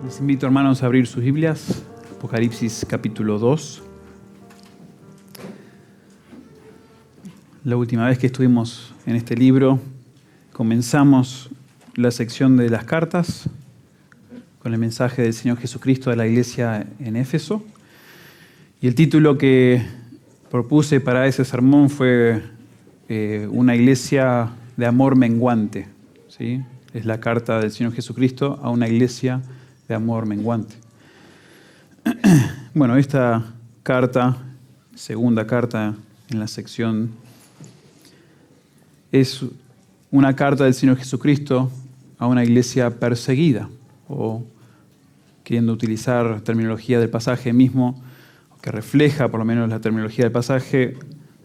Les invito, hermanos, a abrir sus Biblias, Apocalipsis capítulo 2. La última vez que estuvimos en este libro, comenzamos la sección de las cartas con el mensaje del Señor Jesucristo a la iglesia en Éfeso. Y el título que propuse para ese sermón fue una iglesia de amor menguante, ¿sí? Es la carta del Señor Jesucristo a una iglesia de amor menguante. Bueno, esta carta, segunda carta en la sección, es una carta del Señor Jesucristo a una iglesia perseguida, o queriendo utilizar terminología del pasaje mismo, que refleja por lo menos la terminología del pasaje,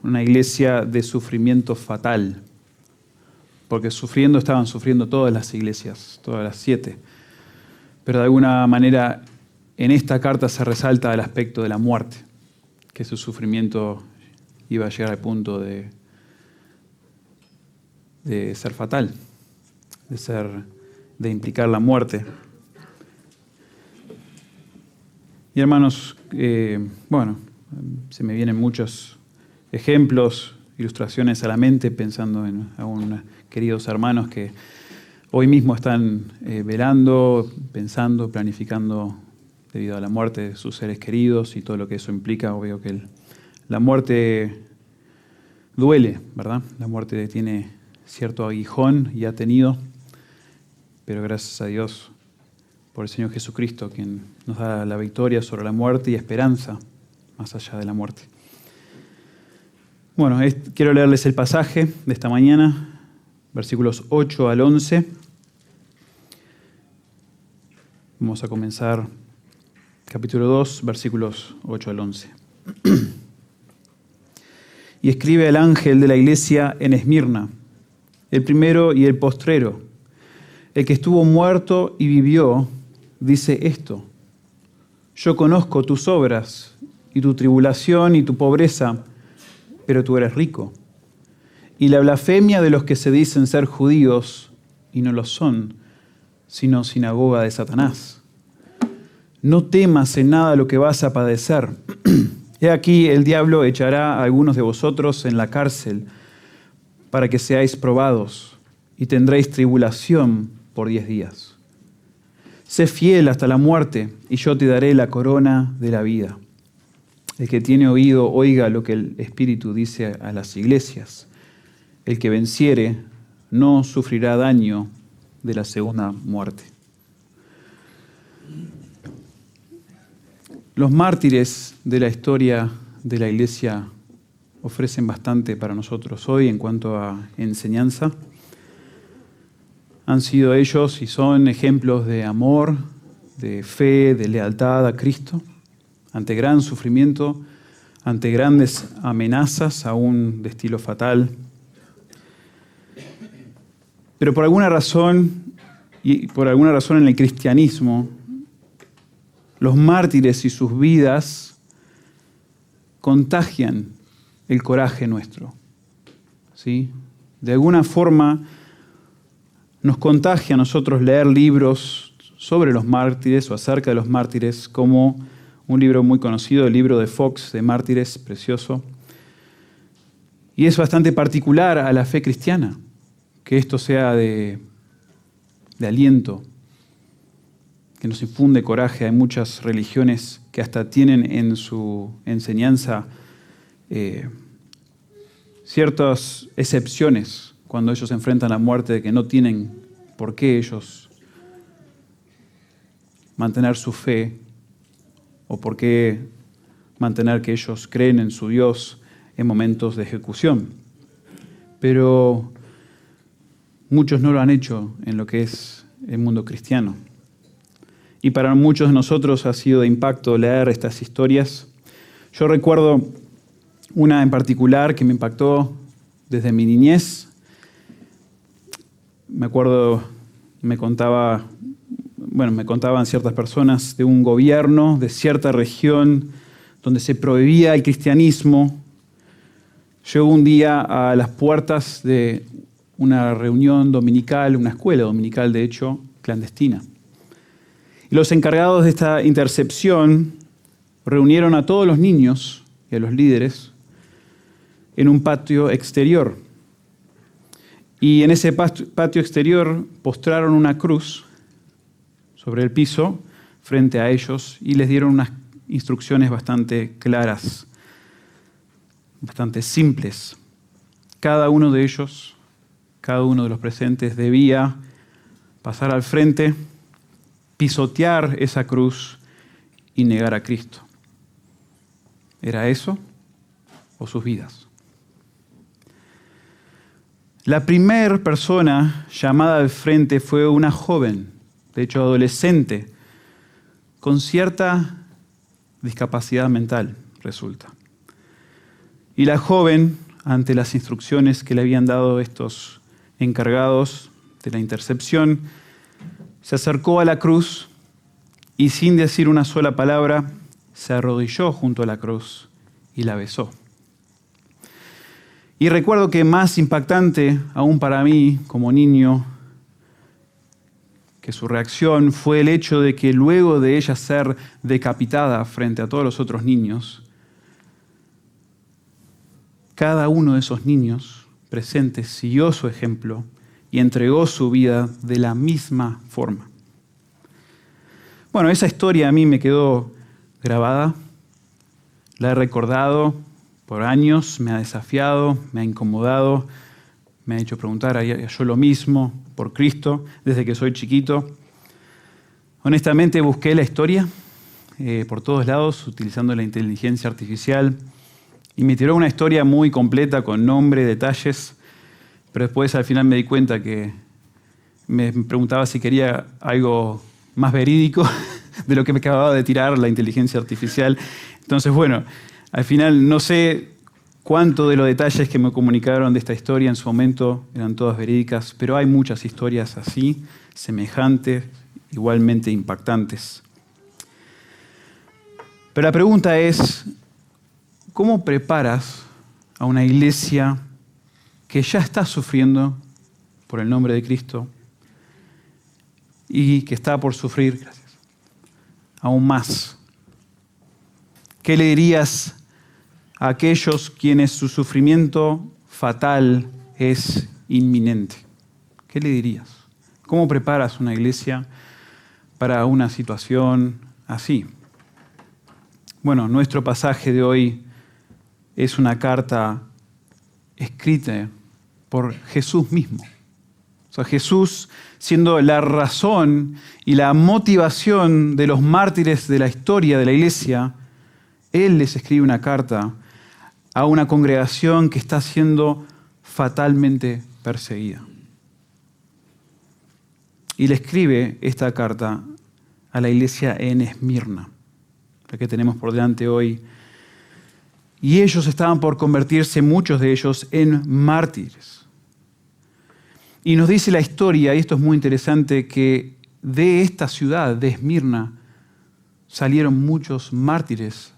una iglesia de sufrimiento fatal, porque estaban sufriendo todas las iglesias, todas las 7. Pero de alguna manera en esta carta se resalta el aspecto de la muerte, que su sufrimiento iba a llegar al punto de ser fatal, de implicar la muerte. Y hermanos, se me vienen muchos ejemplos, ilustraciones a la mente, pensando en algunos queridos hermanos que hoy mismo están velando, pensando, planificando debido a la muerte de sus seres queridos y todo lo que eso implica. Obvio que la muerte duele, ¿verdad? La muerte tiene cierto aguijón y ha tenido, pero gracias a Dios por el Señor Jesucristo, quien nos da la victoria sobre la muerte y esperanza más allá de la muerte. Bueno, quiero leerles el pasaje de esta mañana, versículos 8 al 11. Vamos a comenzar capítulo 2, versículos 8 al 11. Y escribe al ángel de la iglesia en Esmirna, el primero y el postrero, el que estuvo muerto y vivió, dice esto: yo conozco tus obras y tu tribulación y tu pobreza, pero tú eres rico. Y la blasfemia de los que se dicen ser judíos y no lo son, sino sinagoga de Satanás. No temas en nada lo que vas a padecer. He aquí el diablo echará a algunos de vosotros en la cárcel para que seáis probados y tendréis tribulación por 10 días. Sé fiel hasta la muerte y yo te daré la corona de la vida. El que tiene oído, oiga lo que el Espíritu dice a las iglesias. El que venciere no sufrirá daño de la segunda muerte. Los mártires de la historia de la iglesia ofrecen bastante para nosotros hoy en cuanto a enseñanza. Han sido ellos y son ejemplos de amor, de fe, de lealtad a Cristo, ante gran sufrimiento, ante grandes amenazas, aún de estilo fatal. Pero por alguna razón en el cristianismo, los mártires y sus vidas contagian el coraje nuestro, ¿sí? De alguna forma nos contagia a nosotros leer libros sobre los mártires o acerca de los mártires, como un libro muy conocido, el libro de Fox de Mártires, precioso. Y es bastante particular a la fe cristiana, que esto sea de aliento, que nos infunde coraje. Hay muchas religiones que hasta tienen en su enseñanza ciertas excepciones cuando ellos enfrentan la muerte, de que no tienen por qué ellos mantener su fe o por qué mantener que ellos creen en su Dios en momentos de ejecución. Pero muchos no lo han hecho en lo que es el mundo cristiano. Y para muchos de nosotros ha sido de impacto leer estas historias. Yo recuerdo una en particular que me impactó desde mi niñez. Me acuerdo, me contaban ciertas personas de un gobierno de cierta región donde se prohibía el cristianismo. Llegó un día a las puertas de una reunión dominical, una escuela dominical de hecho, clandestina. Y los encargados de esta intercepción reunieron a todos los niños y a los líderes en un patio exterior. Y en ese patio exterior postraron una cruz sobre el piso frente a ellos y les dieron unas instrucciones bastante claras, bastante simples. Cada uno de ellos, cada uno de los presentes debía pasar al frente, pisotear esa cruz y negar a Cristo. ¿Era eso o sus vidas? La primera persona llamada al frente fue una joven, de hecho adolescente, con cierta discapacidad mental, resulta. Y la joven, ante las instrucciones que le habían dado estos encargados de la intercepción, se acercó a la cruz y sin decir una sola palabra, se arrodilló junto a la cruz y la besó. Y recuerdo que más impactante aún para mí como niño que su reacción fue el hecho de que luego de ella ser decapitada frente a todos los otros niños, cada uno de esos niños presentes siguió su ejemplo y entregó su vida de la misma forma. Bueno, esa historia a mí me quedó grabada, la he recordado por años, me ha desafiado, me ha incomodado, me ha hecho preguntar a yo lo mismo por Cristo desde que soy chiquito. Honestamente busqué la historia por todos lados utilizando la inteligencia artificial y me tiró una historia muy completa con nombre, detalles, pero después al final me di cuenta que me preguntaba si quería algo más verídico de lo que me acababa de tirar la inteligencia artificial. Entonces, bueno, al final no sé cuánto de los detalles que me comunicaron de esta historia en su momento eran todas verídicas, pero hay muchas historias así, semejantes, igualmente impactantes. Pero la pregunta es, ¿cómo preparas a una iglesia que ya está sufriendo por el nombre de Cristo y que está por sufrir aún más? ¿Qué le dirías a aquellos quienes su sufrimiento fatal es inminente? ¿Qué le dirías? ¿Cómo preparas una iglesia para una situación así? Bueno, nuestro pasaje de hoy es una carta escrita por Jesús mismo. O sea, Jesús siendo la razón y la motivación de los mártires de la historia de la iglesia, Él les escribe una carta a una congregación que está siendo fatalmente perseguida. Y le escribe esta carta a la iglesia en Esmirna, la que tenemos por delante hoy. Y ellos estaban por convertirse, muchos de ellos, en mártires. Y nos dice la historia, y esto es muy interesante, que de esta ciudad, de Esmirna, salieron muchos mártires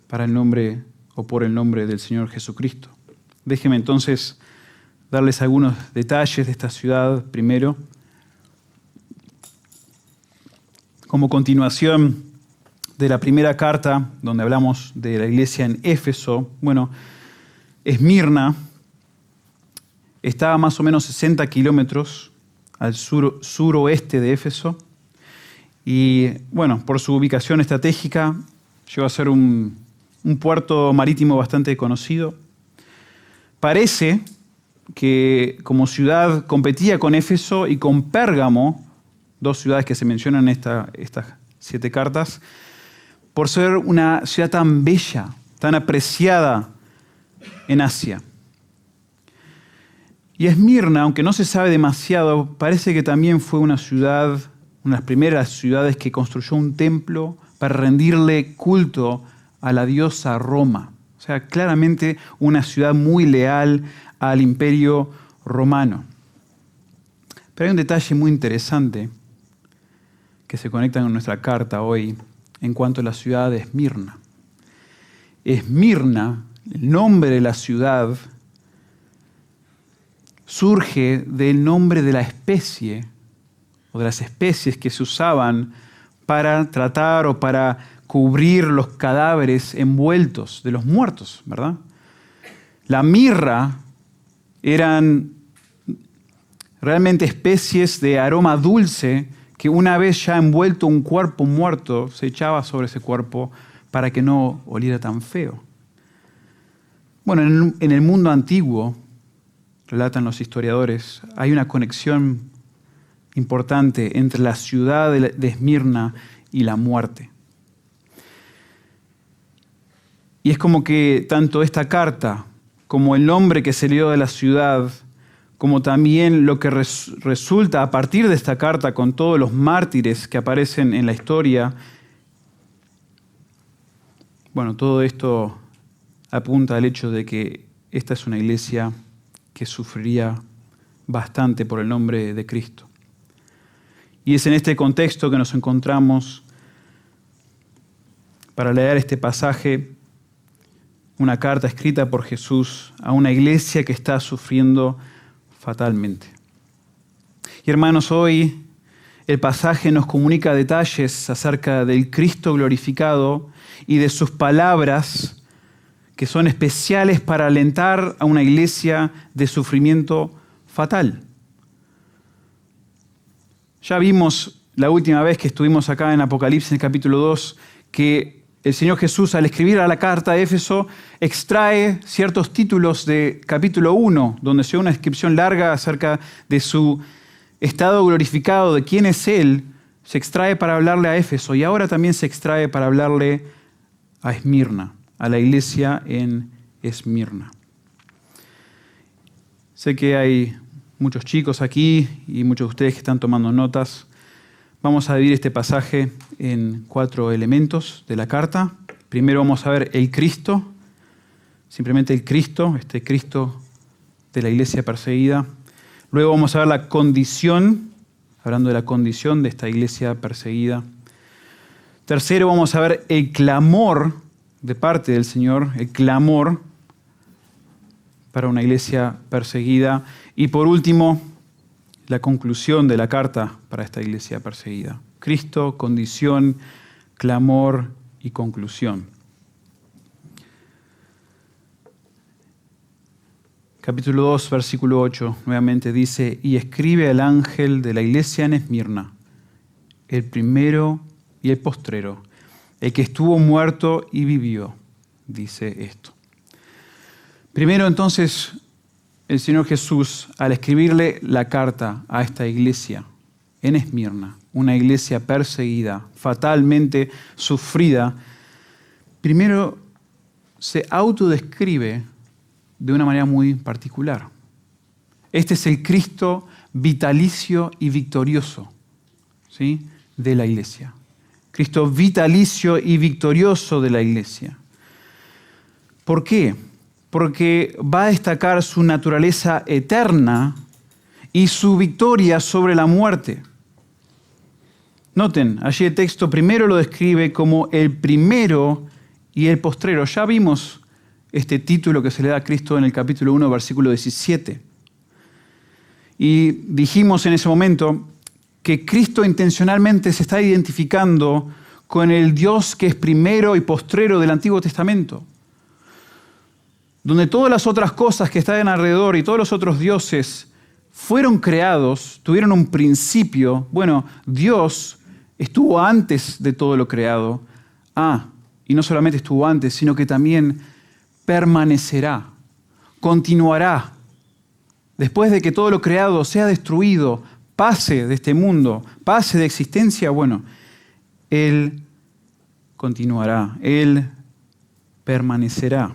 para el nombre o por el nombre del Señor Jesucristo. Déjenme entonces darles algunos detalles de esta ciudad primero. Como continuación de la primera carta, donde hablamos de la iglesia en Éfeso, bueno, Esmirna estaba a más o menos 60 kilómetros al suroeste de Éfeso y, bueno, por su ubicación estratégica, llegó a ser un puerto marítimo bastante conocido. Parece que como ciudad competía con Éfeso y con Pérgamo, dos ciudades que se mencionan en estas 7 cartas, por ser una ciudad tan bella, tan apreciada en Asia. Y Esmirna, aunque no se sabe demasiado, parece que también fue una ciudad, una de las primeras ciudades que construyó un templo para rendirle culto a la diosa Roma. O sea, claramente una ciudad muy leal al imperio romano. Pero hay un detalle muy interesante que se conecta con nuestra carta hoy en cuanto a la ciudad de Esmirna. Esmirna, el nombre de la ciudad, surge del nombre de la especie o de las especies que se usaban para tratar o para cubrir los cadáveres envueltos de los muertos, ¿verdad? La mirra eran realmente especies de aroma dulce que una vez ya envuelto un cuerpo muerto, se echaba sobre ese cuerpo para que no oliera tan feo. Bueno, en el mundo antiguo, relatan los historiadores, hay una conexión importante entre la ciudad de Esmirna y la muerte. Y es como que tanto esta carta como el nombre que se le dio de la ciudad, como también lo que resulta a partir de esta carta con todos los mártires que aparecen en la historia, bueno, todo esto apunta al hecho de que esta es una iglesia que sufriría bastante por el nombre de Cristo. Y es en este contexto que nos encontramos para leer este pasaje, una carta escrita por Jesús a una iglesia que está sufriendo fatalmente. Y hermanos, hoy el pasaje nos comunica detalles acerca del Cristo glorificado y de sus palabras que son especiales para alentar a una iglesia de sufrimiento fatal. Ya vimos la última vez que estuvimos acá en Apocalipsis, en el capítulo 2, que el Señor Jesús, al escribir a la carta a Éfeso, extrae ciertos títulos de capítulo 1, donde se da una descripción larga acerca de su estado glorificado, de quién es Él, se extrae para hablarle a Éfeso y ahora también se extrae para hablarle a Esmirna, a la iglesia en Esmirna. Sé que hay muchos chicos aquí y muchos de ustedes que están tomando notas. Vamos a dividir este pasaje en 4 elementos de la carta. Primero vamos a ver el Cristo, simplemente el Cristo, este Cristo de la iglesia perseguida. Luego vamos a ver la condición, hablando de la condición de esta iglesia perseguida. Tercero vamos a ver el clamor de parte del Señor, el clamor para una iglesia perseguida. Y por último, la conclusión de la carta para esta iglesia perseguida. Cristo, condición, clamor y conclusión. Capítulo 2, versículo 8, nuevamente dice, y escribe al ángel de la iglesia en Esmirna, el primero y el postrero, el que estuvo muerto y vivió, dice esto. Primero entonces, el Señor Jesús, al escribirle la carta a esta iglesia en Esmirna, una iglesia perseguida, fatalmente sufrida, primero se autodescribe de una manera muy particular. Este es el Cristo vitalicio y victorioso, ¿sí?, de la iglesia. Cristo vitalicio y victorioso de la iglesia. ¿Por qué? Porque va a destacar su naturaleza eterna y su victoria sobre la muerte. Noten, allí el texto primero lo describe como el primero y el postrero. Ya vimos este título que se le da a Cristo en el capítulo 1, versículo 17. Y dijimos en ese momento que Cristo intencionalmente se está identificando con el Dios que es primero y postrero del Antiguo Testamento, donde todas las otras cosas que están alrededor y todos los otros dioses fueron creados, tuvieron un principio. Bueno, Dios estuvo antes de todo lo creado. Y no solamente estuvo antes, sino que también permanecerá, continuará. Después de que todo lo creado sea destruido, pase de este mundo, pase de existencia, bueno, Él continuará, Él permanecerá.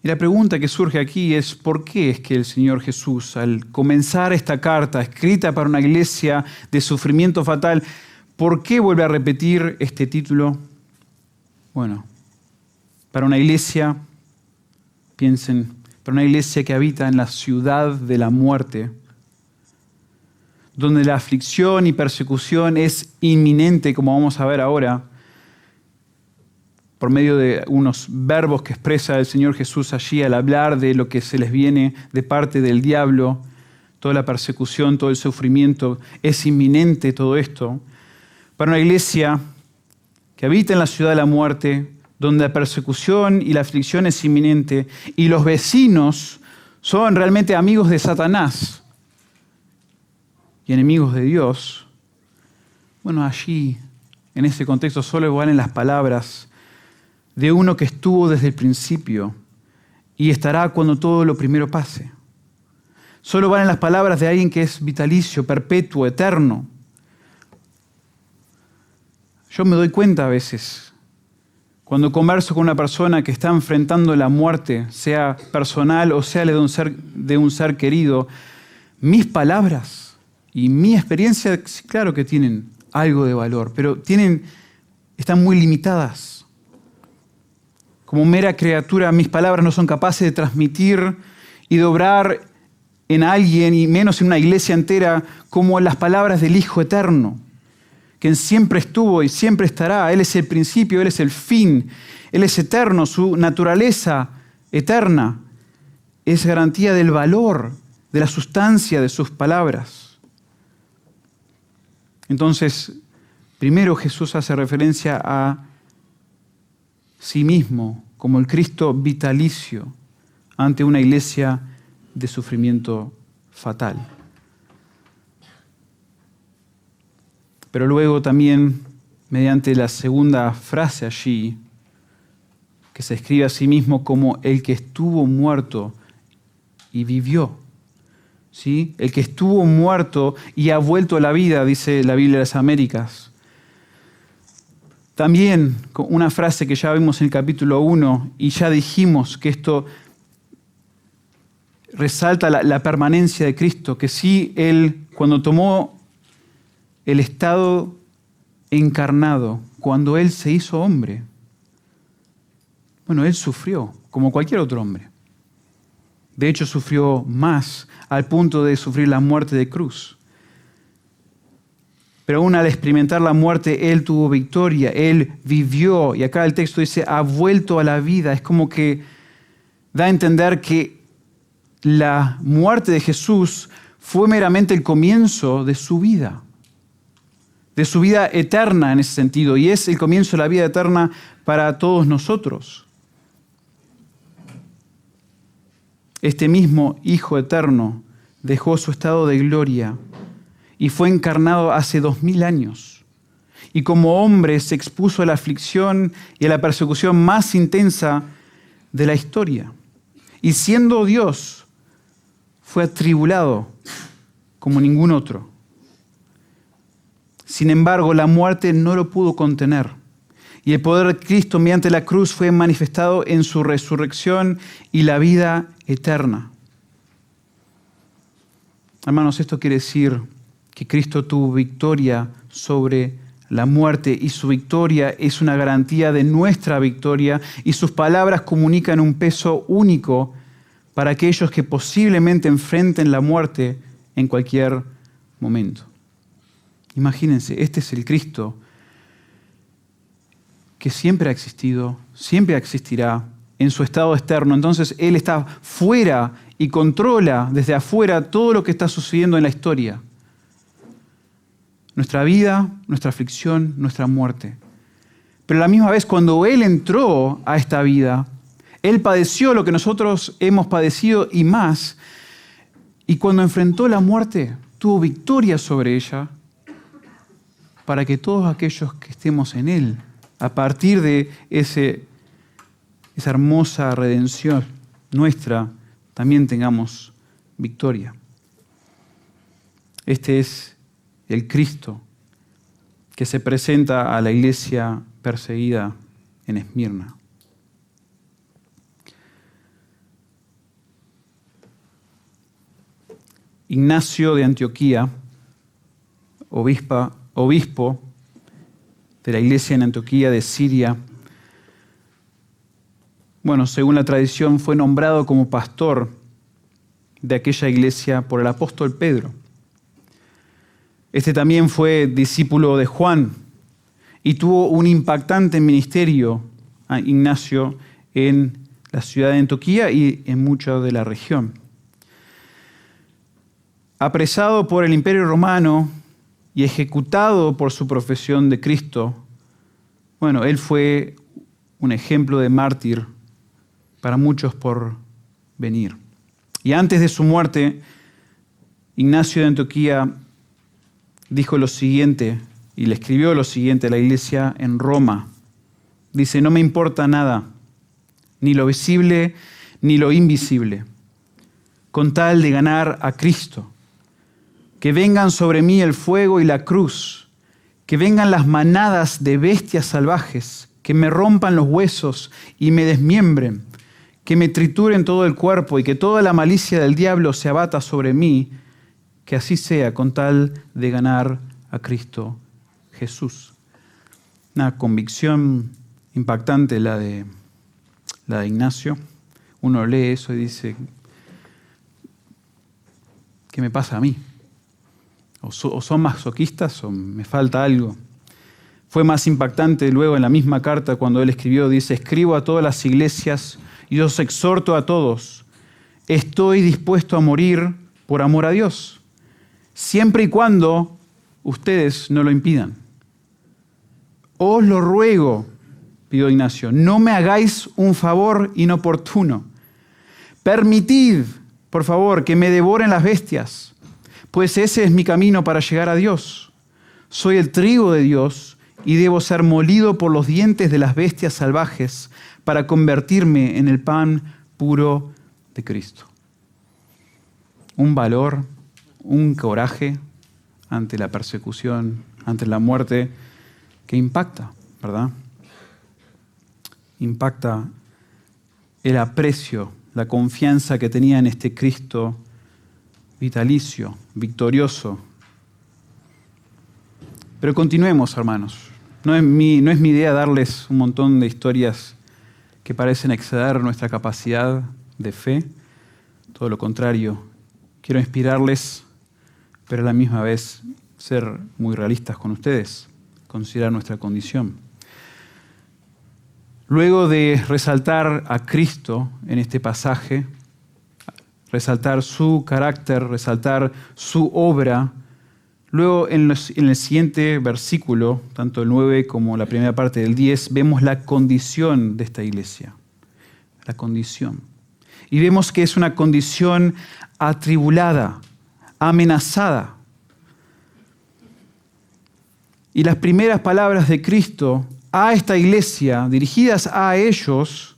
Y la pregunta que surge aquí es, ¿por qué es que el Señor Jesús, al comenzar esta carta escrita para una iglesia de sufrimiento fatal, ¿por qué vuelve a repetir este título? Bueno, para una iglesia, piensen, para una iglesia que habita en la ciudad de la muerte, donde la aflicción y persecución es inminente, como vamos a ver ahora, por medio de unos verbos que expresa el Señor Jesús allí al hablar de lo que se les viene de parte del diablo. toda la persecución, todo el sufrimiento, es inminente todo esto. Para una iglesia que habita en la ciudad de la muerte, donde la persecución y la aflicción es inminente, y los vecinos son realmente amigos de Satanás y enemigos de Dios, bueno, allí, en ese contexto, solo valen las palabras de uno que estuvo desde el principio y estará cuando todo lo primero pase. Solo valen las palabras de alguien que es vitalicio, perpetuo, eterno. Yo me doy cuenta a veces, cuando converso con una persona que está enfrentando la muerte, sea personal o sea de un ser querido, mis palabras y mi experiencia, claro que tienen algo de valor, pero están muy limitadas. Como mera criatura, mis palabras no son capaces de transmitir y de obrar en alguien, y menos en una iglesia entera, como las palabras del Hijo Eterno, quien siempre estuvo y siempre estará. Él es el principio, Él es el fin, Él es eterno, su naturaleza eterna es garantía del valor, de la sustancia de sus palabras. Entonces, primero Jesús hace referencia a sí mismo como el Cristo vitalicio ante una iglesia de sufrimiento fatal. Pero luego también, mediante la segunda frase allí, que se escribe a sí mismo como el que estuvo muerto y vivió. ¿Sí? El que estuvo muerto y ha vuelto a la vida, dice la Biblia de las Américas. También una frase que ya vimos en el capítulo 1 y ya dijimos que esto resalta la permanencia de Cristo, que sí, Él cuando tomó el estado encarnado, cuando Él se hizo hombre, bueno, Él sufrió como cualquier otro hombre. De hecho, sufrió más al punto de sufrir la muerte de cruz. Pero aún al experimentar la muerte, Él tuvo victoria, Él vivió. Y acá el texto dice, ha vuelto a la vida. Es como que da a entender que la muerte de Jesús fue meramente el comienzo de su vida eterna en ese sentido. Y es el comienzo de la vida eterna para todos nosotros. Este mismo Hijo eterno dejó su estado de gloria y fue encarnado hace 2000 años. Y como hombre se expuso a la aflicción y a la persecución más intensa de la historia. Y siendo Dios, fue atribulado como ningún otro. Sin embargo, la muerte no lo pudo contener. Y el poder de Cristo mediante la cruz fue manifestado en su resurrección y la vida eterna. Hermanos, esto quiere decir que Cristo tuvo victoria sobre la muerte y su victoria es una garantía de nuestra victoria y sus palabras comunican un peso único para aquellos que posiblemente enfrenten la muerte en cualquier momento. Imagínense, este es el Cristo que siempre ha existido, siempre existirá en su estado externo. Entonces Él está fuera y controla desde afuera todo lo que está sucediendo en la historia. Nuestra vida, nuestra aflicción, nuestra muerte. Pero a la misma vez, cuando Él entró a esta vida, Él padeció lo que nosotros hemos padecido y más. Y cuando enfrentó la muerte, tuvo victoria sobre ella para que todos aquellos que estemos en Él, a partir de esa hermosa redención nuestra, también tengamos victoria. Este es el Cristo que se presenta a la iglesia perseguida en Esmirna. Ignacio de Antioquía, obispo de la iglesia en Antioquía de Siria, bueno, según la tradición, fue nombrado como pastor de aquella iglesia por el apóstol Pedro. Este también fue discípulo de Juan y tuvo un impactante ministerio, Ignacio, en la ciudad de Antioquía y en mucha de la región. apresado por el Imperio Romano y ejecutado por su profesión de Cristo, bueno, él fue un ejemplo de mártir para muchos por venir. Y antes de su muerte, Ignacio de Antioquía dijo lo siguiente, y le escribió lo siguiente a la iglesia en Roma. Dice, no me importa nada, ni lo visible ni lo invisible, con tal de ganar a Cristo. Que vengan sobre mí el fuego y la cruz, que vengan las manadas de bestias salvajes, que me rompan los huesos y me desmiembren, que me trituren todo el cuerpo y que toda la malicia del diablo se abata sobre mí, que así sea con tal de ganar a Cristo Jesús. Una convicción impactante la de Ignacio. Uno lee eso y dice, ¿qué me pasa a mí? O son masoquistas o me falta algo. Fue más impactante luego en la misma carta cuando él escribió, dice, escribo a todas las iglesias y os exhorto a todos, estoy dispuesto a morir por amor a Dios, siempre y cuando ustedes no lo impidan. Os lo ruego, pidió Ignacio, no me hagáis un favor inoportuno. Permitid, por favor, que me devoren las bestias, pues ese es mi camino para llegar a Dios. Soy el trigo de Dios y debo ser molido por los dientes de las bestias salvajes para convertirme en el pan puro de Cristo. Un valor, un coraje ante la persecución, ante la muerte, que impacta, ¿verdad? Impacta el aprecio, la confianza que tenía en este Cristo vitalicio, victorioso. Pero continuemos, hermanos. No es mi idea darles un montón de historias que parecen exceder nuestra capacidad de fe. Todo lo contrario. Quiero inspirarles, pero a la misma vez ser muy realistas con ustedes, considerar nuestra condición. Luego de resaltar a Cristo en este pasaje, resaltar su carácter, resaltar su obra, luego en el siguiente versículo, tanto el 9 como la primera parte del 10, vemos la condición de esta iglesia. La condición. Y vemos que es una condición atribulada, amenazada. Y las primeras palabras de Cristo a esta iglesia, dirigidas a ellos,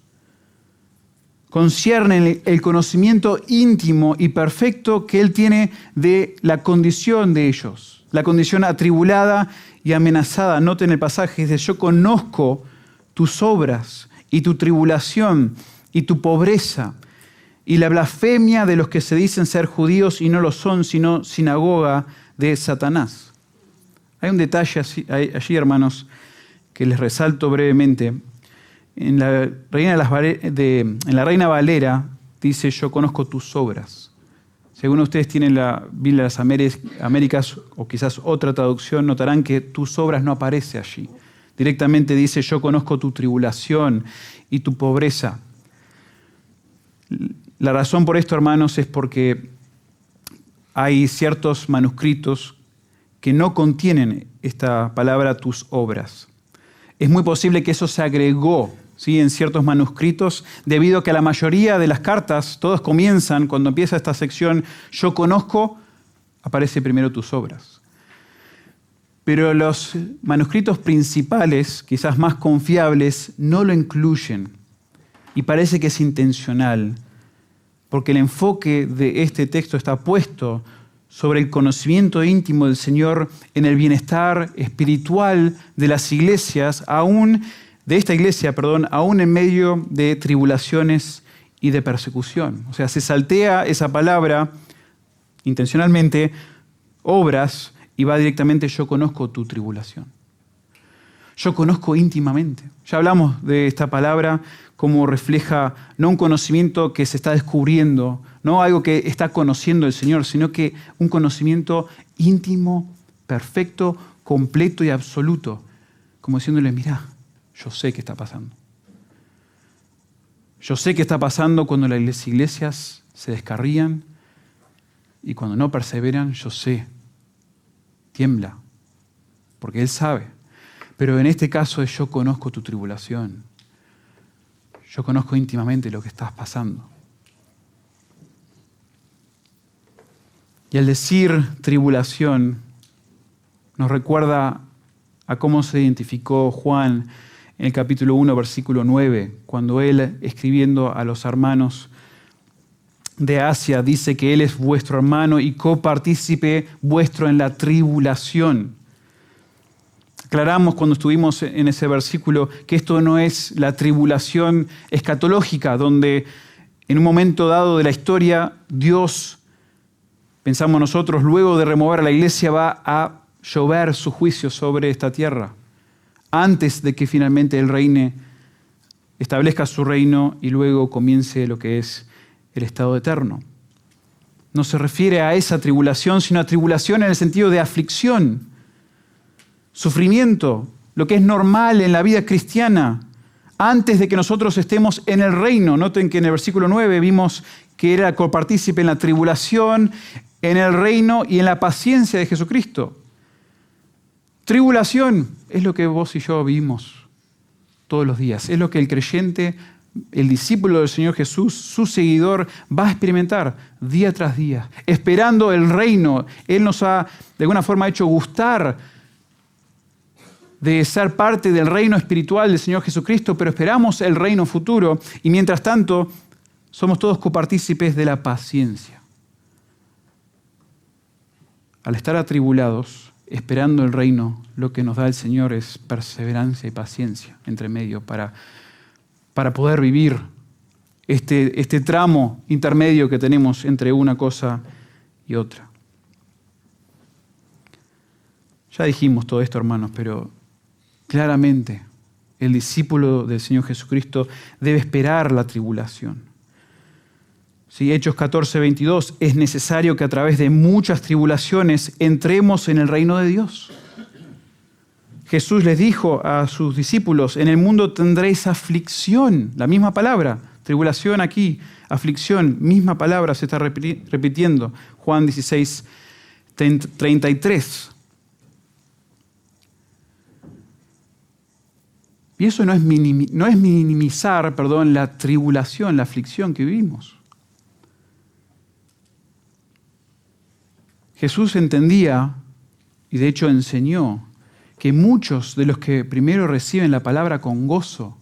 conciernen el conocimiento íntimo y perfecto que Él tiene de la condición de ellos, la condición atribulada y amenazada. Noten el pasaje, dice, yo conozco tus obras y tu tribulación y tu pobreza y la blasfemia de los que se dicen ser judíos y no lo son, sino sinagoga de Satanás. Hay un detalle allí, hermanos, que les resalto brevemente. En la Reina Valera dice, yo conozco tus obras. Si alguno de ustedes tiene la Biblia de las Américas o quizás otra traducción, notarán que tus obras no aparece allí. Directamente dice, yo conozco tu tribulación y tu pobreza. La razón por esto, hermanos, es porque hay ciertos manuscritos que no contienen esta palabra tus obras. Es muy posible que eso se agregó, ¿sí?, en ciertos manuscritos, debido a que la mayoría de las cartas, todos comienzan, cuando empieza esta sección, yo conozco, aparece primero tus obras. Pero los manuscritos principales, quizás más confiables, no lo incluyen. Y parece que es intencional, porque el enfoque de este texto está puesto sobre el conocimiento íntimo del Señor en el bienestar espiritual de las iglesias, aún en medio de tribulaciones y de persecución. O sea, se saltea esa palabra intencionalmente, obras, y va directamente, yo conozco tu tribulación. Yo conozco íntimamente. Ya hablamos de esta palabra como refleja no un conocimiento que se está descubriendo, no algo que está conociendo el Señor, sino que un conocimiento íntimo, perfecto, completo y absoluto. Como diciéndole, mirá, yo sé qué está pasando. Yo sé qué está pasando cuando las iglesias se descarrían. Y cuando no perseveran, yo sé, tiembla, porque Él sabe. Pero en este caso es yo conozco tu tribulación. Yo conozco íntimamente lo que estás pasando. Y al decir tribulación, nos recuerda a cómo se identificó Juan en el capítulo 1, versículo 9, cuando él, escribiendo a los hermanos de Asia, dice que Él es vuestro hermano y copartícipe vuestro en la tribulación. Aclaramos cuando estuvimos en ese versículo que esto no es la tribulación escatológica, donde en un momento dado de la historia Dios, pensamos nosotros, luego de remover a la iglesia va a llover su juicio sobre esta tierra, antes de que finalmente Él reine, establezca su reino y luego comience lo que es el estado eterno. No se refiere a esa tribulación, sino a tribulación en el sentido de aflicción, sufrimiento, lo que es normal en la vida cristiana, antes de que nosotros estemos en el reino. Noten que en el versículo 9 vimos que era copartícipe en la tribulación, en el reino y en la paciencia de Jesucristo. Tribulación es lo que vos y yo vivimos todos los días. Es lo que el creyente, el discípulo del Señor Jesús, su seguidor, va a experimentar día tras día, esperando el reino. Él nos ha, de alguna forma, hecho gustar de ser parte del reino espiritual del Señor Jesucristo, pero esperamos el reino futuro y mientras tanto somos todos copartícipes de la paciencia. Al estar atribulados, esperando el reino, lo que nos da el Señor es perseverancia y paciencia entre medio para poder vivir este tramo intermedio que tenemos entre una cosa y otra. Ya dijimos todo esto, hermanos, pero claramente el discípulo del Señor Jesucristo debe esperar la tribulación. Sí, Hechos 14, 22, es necesario que a través de muchas tribulaciones entremos en el reino de Dios. Jesús les dijo a sus discípulos, en el mundo tendréis aflicción, la misma palabra, tribulación aquí, aflicción, misma palabra se está repitiendo, Juan 16, 33. Y eso no es minimizar, la tribulación, la aflicción que vivimos. Jesús entendía, y de hecho enseñó, que muchos de los que primero reciben la palabra con gozo,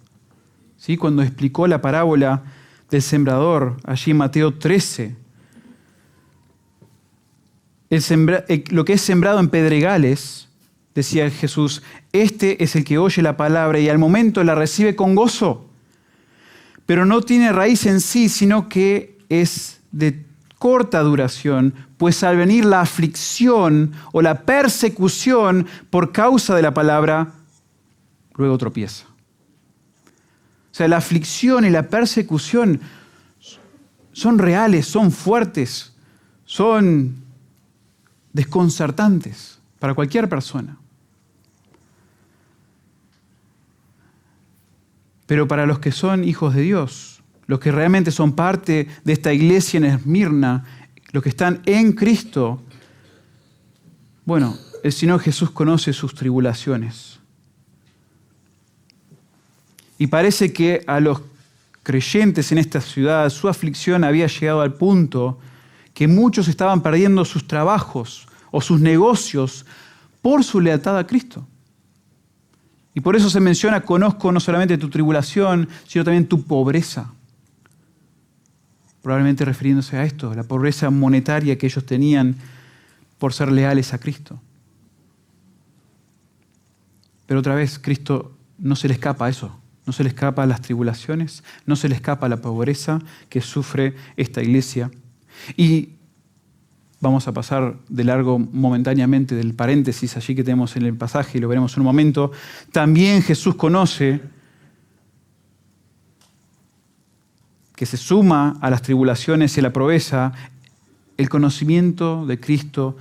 ¿sí? Cuando explicó la parábola del sembrador, allí en Mateo 13, lo que es sembrado en pedregales, decía Jesús, este es el que oye la palabra y al momento la recibe con gozo, pero no tiene raíz en sí, sino que es de corta duración, pues al venir la aflicción o la persecución por causa de la palabra, luego tropieza. O sea, la aflicción y la persecución son reales, son fuertes, son desconcertantes para cualquier persona. Pero para los que son hijos de Dios, los que realmente son parte de esta iglesia en Esmirna, los que están en Cristo, bueno, el Señor Jesús conoce sus tribulaciones. Y parece que a los creyentes en esta ciudad, su aflicción había llegado al punto que muchos estaban perdiendo sus trabajos o sus negocios por su lealtad a Cristo. Y por eso se menciona, conozco no solamente tu tribulación, sino también tu pobreza. Probablemente refiriéndose a esto, la pobreza monetaria que ellos tenían por ser leales a Cristo. Pero otra vez, Cristo no se le escapa a eso, no se le escapa a las tribulaciones, no se le escapa a la pobreza que sufre esta iglesia. Y vamos a pasar de largo momentáneamente del paréntesis allí que tenemos en el pasaje y lo veremos en un momento. También Jesús conoce que se suma a las tribulaciones y a la pobreza el conocimiento de Cristo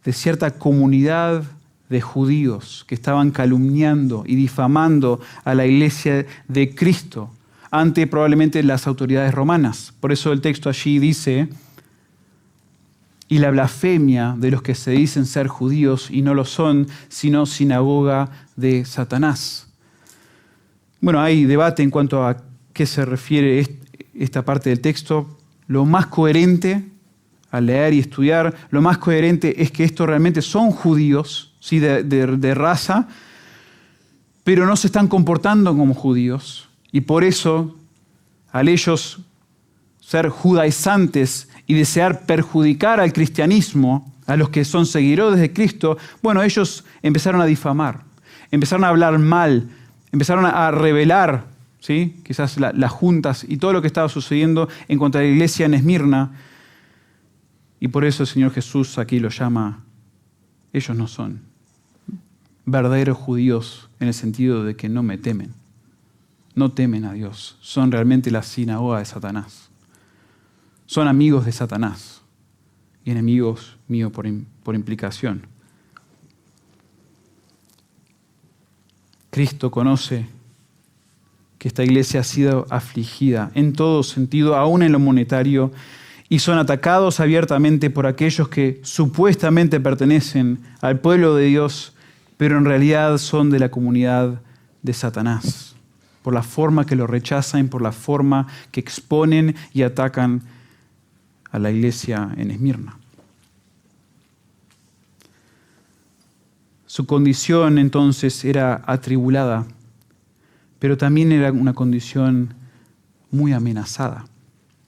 de cierta comunidad de judíos que estaban calumniando y difamando a la iglesia de Cristo ante probablemente las autoridades romanas. Por eso el texto allí dice, y la blasfemia de los que se dicen ser judíos y no lo son, sino sinagoga de Satanás. Bueno, hay debate en cuanto a qué se refiere esta parte del texto. Lo más coherente al leer y estudiar, lo más coherente es que estos realmente son judíos, ¿sí? de raza, pero no se están comportando como judíos. Y por eso, al ellos ser judaizantes y desear perjudicar al cristianismo, a los que son seguidores de Cristo, bueno, ellos empezaron a difamar, empezaron a hablar mal, empezaron a revelar, ¿sí? Quizás las juntas y todo lo que estaba sucediendo en contra de la iglesia en Esmirna. Y por eso el Señor Jesús aquí lo llama, ellos no son verdaderos judíos en el sentido de que no me temen. No temen a Dios. Son realmente la sinagoga de Satanás. Son amigos de Satanás y enemigos míos por implicación. Cristo conoce que esta iglesia ha sido afligida en todo sentido, aún en lo monetario, y son atacados abiertamente por aquellos que supuestamente pertenecen al pueblo de Dios, pero en realidad son de la comunidad de Satanás, por la forma que lo rechazan, por la forma que exponen y atacan a la iglesia en Esmirna. Su condición entonces era atribulada, pero también era una condición muy amenazada.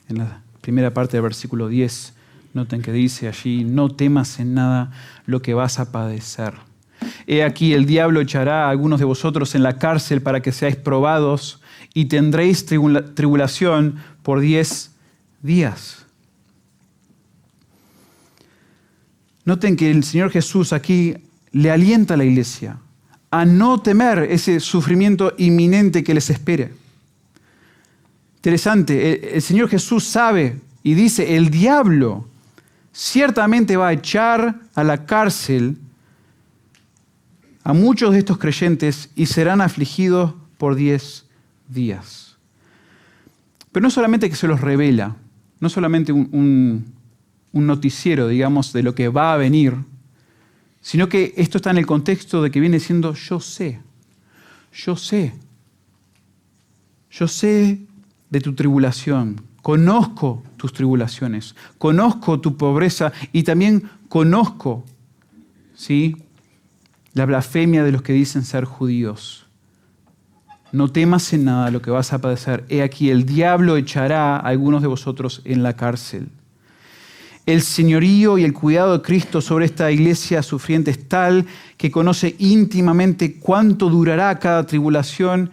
En la primera parte del versículo 10, noten que dice allí, no temas en nada lo que vas a padecer. He aquí, el diablo echará a algunos de vosotros en la cárcel para que seáis probados y tendréis tribulación por 10 días. Noten que el Señor Jesús aquí le alienta a la iglesia a no temer ese sufrimiento inminente que les espera. Interesante, el Señor Jesús sabe y dice, el diablo ciertamente va a echar a la cárcel a muchos de estos creyentes y serán afligidos por 10 días. Pero no solamente que se los revela, no solamente un noticiero, digamos, de lo que va a venir, sino que esto está en el contexto de que viene diciendo, yo sé de tu tribulación, conozco tus tribulaciones, conozco tu pobreza y también conozco, ¿sí?, la blasfemia de los que dicen ser judíos. No temas en nada lo que vas a padecer. He aquí, el diablo echará a algunos de vosotros en la cárcel. El señorío y el cuidado de Cristo sobre esta iglesia sufriente es tal que conoce íntimamente cuánto durará cada tribulación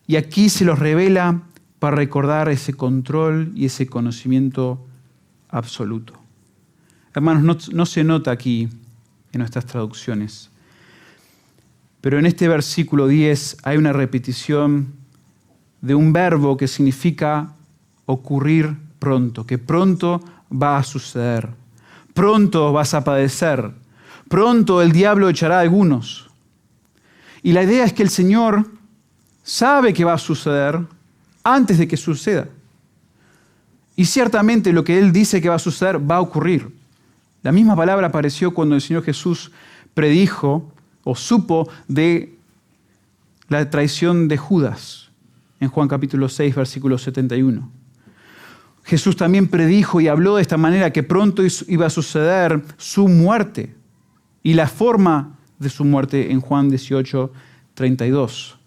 y aquí se los revela para recordar ese control y ese conocimiento absoluto. Hermanos, no se nota aquí en nuestras traducciones, pero en este versículo 10 hay una repetición de un verbo que significa ocurrir pronto, que pronto va a suceder. Pronto vas a padecer. Pronto el diablo echará a algunos. Y la idea es que el Señor sabe que va a suceder antes de que suceda. Y ciertamente lo que Él dice que va a suceder va a ocurrir. La misma palabra apareció cuando el Señor Jesús predijo o supo de la traición de Judas en Juan capítulo 6, versículo 71. Jesús también predijo y habló de esta manera que pronto iba a suceder su muerte y la forma de su muerte en Juan 18, 32.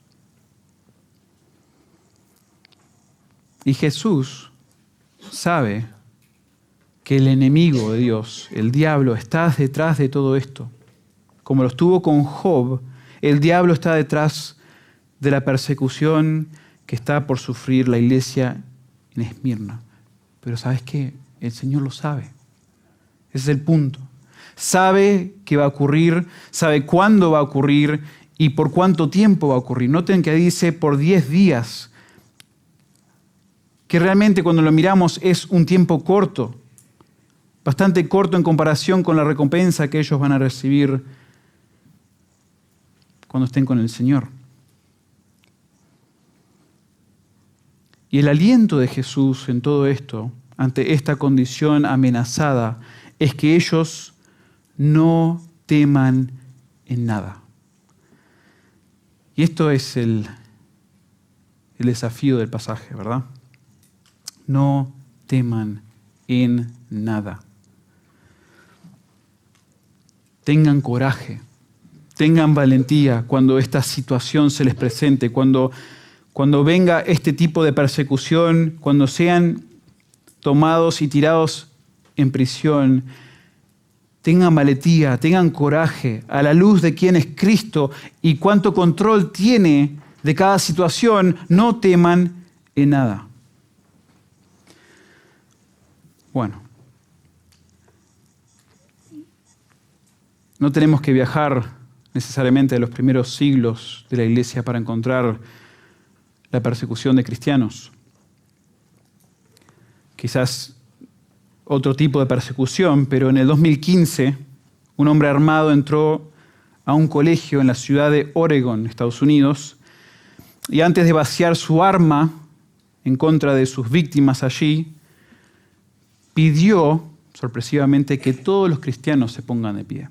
Y Jesús sabe que el enemigo de Dios, el diablo, está detrás de todo esto. Como lo estuvo con Job, el diablo está detrás de la persecución que está por sufrir la iglesia en Esmirna. Pero ¿sabes qué? El Señor lo sabe. Ese es el punto. Sabe que va a ocurrir, sabe cuándo va a ocurrir y por cuánto tiempo va a ocurrir. Noten que dice por 10 días, que realmente cuando lo miramos es un tiempo corto, bastante corto en comparación con la recompensa que ellos van a recibir cuando estén con el Señor. Y el aliento de Jesús en todo esto, ante esta condición amenazada, es que ellos no teman en nada. Y esto es el desafío del pasaje, ¿verdad? No teman en nada. Tengan coraje, tengan valentía cuando esta situación se les presente, cuando venga este tipo de persecución, cuando sean tomados y tirados en prisión. Tengan valentía, tengan coraje a la luz de quién es Cristo y cuánto control tiene de cada situación. No teman en nada. Bueno, no tenemos que viajar necesariamente a los primeros siglos de la iglesia para encontrar la persecución de cristianos. Quizás otro tipo de persecución, pero en el 2015 un hombre armado entró a un colegio en la ciudad de Oregon, Estados Unidos, y antes de vaciar su arma en contra de sus víctimas allí, pidió sorpresivamente que todos los cristianos se pongan de pie.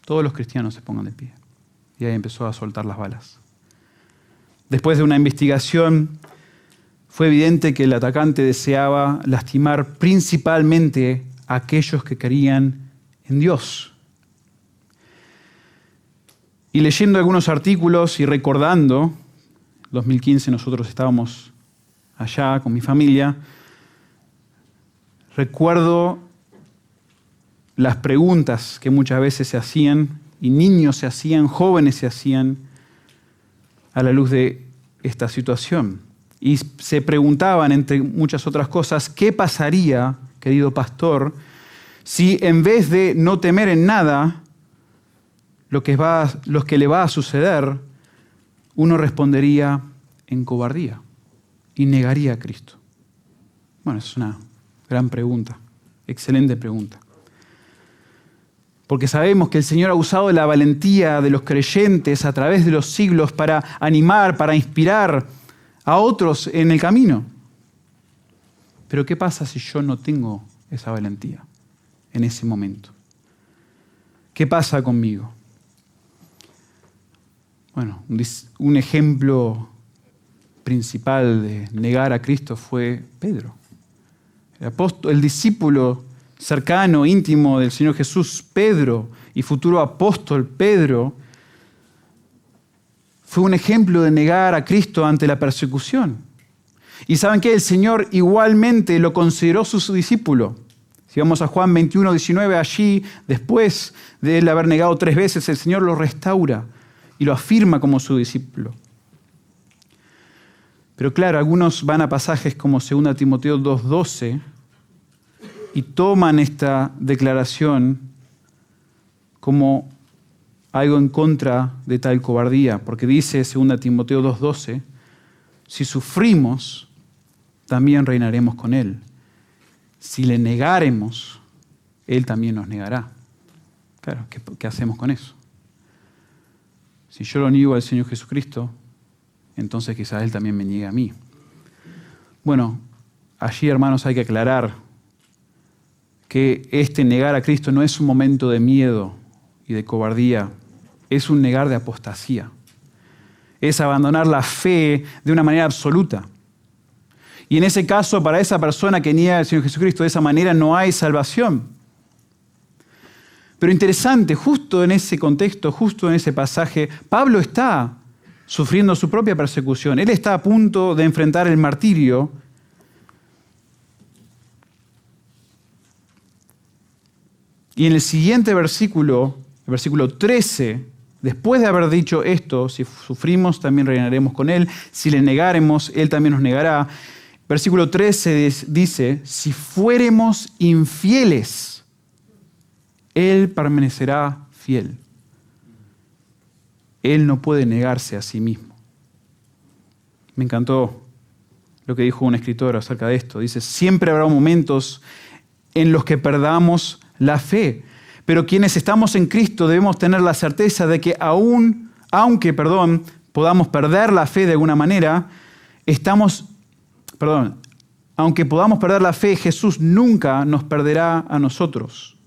Todos los cristianos se pongan de pie. Y ahí empezó a soltar las balas. Después de una investigación, fue evidente que el atacante deseaba lastimar principalmente a aquellos que creían en Dios. Y leyendo algunos artículos y recordando, en 2015 nosotros estábamos allá con mi familia, recuerdo las preguntas que muchas veces se hacían, y niños se hacían, jóvenes se hacían, a la luz de esta situación. Y se preguntaban, entre muchas otras cosas, ¿qué pasaría, querido pastor, si en vez de no temer en nada lo que le va a suceder, uno respondería en cobardía y negaría a Cristo? Bueno, es una gran pregunta, excelente pregunta. Porque sabemos que el Señor ha usado la valentía de los creyentes a través de los siglos para animar, para inspirar a otros en el camino. Pero ¿qué pasa si yo no tengo esa valentía en ese momento? ¿Qué pasa conmigo? Bueno, un ejemplo principal de negar a Cristo fue Pedro. El discípulo cercano, íntimo del Señor Jesús, Pedro, y futuro apóstol Pedro, fue un ejemplo de negar a Cristo ante la persecución. Y ¿saben qué? El Señor igualmente lo consideró su discípulo. Si vamos a Juan 21, 19, allí, después de él haber negado 3 veces, el Señor lo restaura y lo afirma como su discípulo. Pero claro, algunos van a pasajes como 2 Timoteo 2:12 y toman esta declaración como algo en contra de tal cobardía, porque dice 2 Timoteo 2:12, si sufrimos, también reinaremos con Él. Si le negáremos, Él también nos negará. Claro, ¿qué hacemos con eso? Si yo lo niego al Señor Jesucristo, entonces quizás Él también me niegue a mí. Bueno, allí, hermanos, hay que aclarar que este negar a Cristo no es un momento de miedo y de cobardía, es un negar de apostasía. Es abandonar la fe de una manera absoluta. Y en ese caso, para esa persona que niega al Señor Jesucristo, de esa manera no hay salvación. Pero interesante, justo en ese contexto, justo en ese pasaje, Pablo está sufriendo su propia persecución. Él está a punto de enfrentar el martirio. Y en el siguiente versículo, el versículo 13, después de haber dicho esto, si sufrimos, también reinaremos con Él. Si le negáremos, Él también nos negará. Versículo 13 dice, si fuéremos infieles, Él permanecerá fiel. Él no puede negarse a sí mismo. Me encantó lo que dijo un escritor acerca de esto. Dice, siempre habrá momentos en los que perdamos la fe, pero quienes estamos en Cristo debemos tener la certeza de que aunque podamos perder la fe de alguna manera, Aunque podamos perder la fe, Jesús nunca nos perderá a nosotros.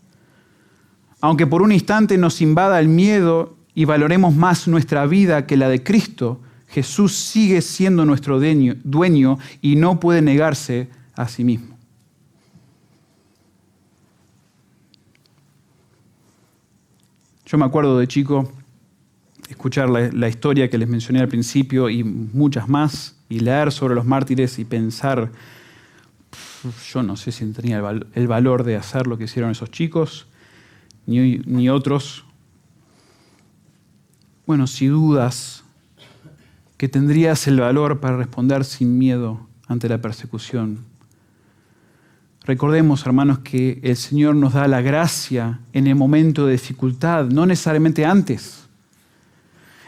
Aunque por un instante nos invada el miedo y valoremos más nuestra vida que la de Cristo, Jesús sigue siendo nuestro dueño y no puede negarse a sí mismo. Yo me acuerdo de chico escuchar la historia que les mencioné al principio y muchas más, y leer sobre los mártires y pensar, yo no sé si tenía el valor de hacer lo que hicieron esos chicos, ni otros. Bueno, si dudas que tendrías el valor para responder sin miedo ante la persecución. Recordemos, hermanos, que el Señor nos da la gracia en el momento de dificultad, no necesariamente antes.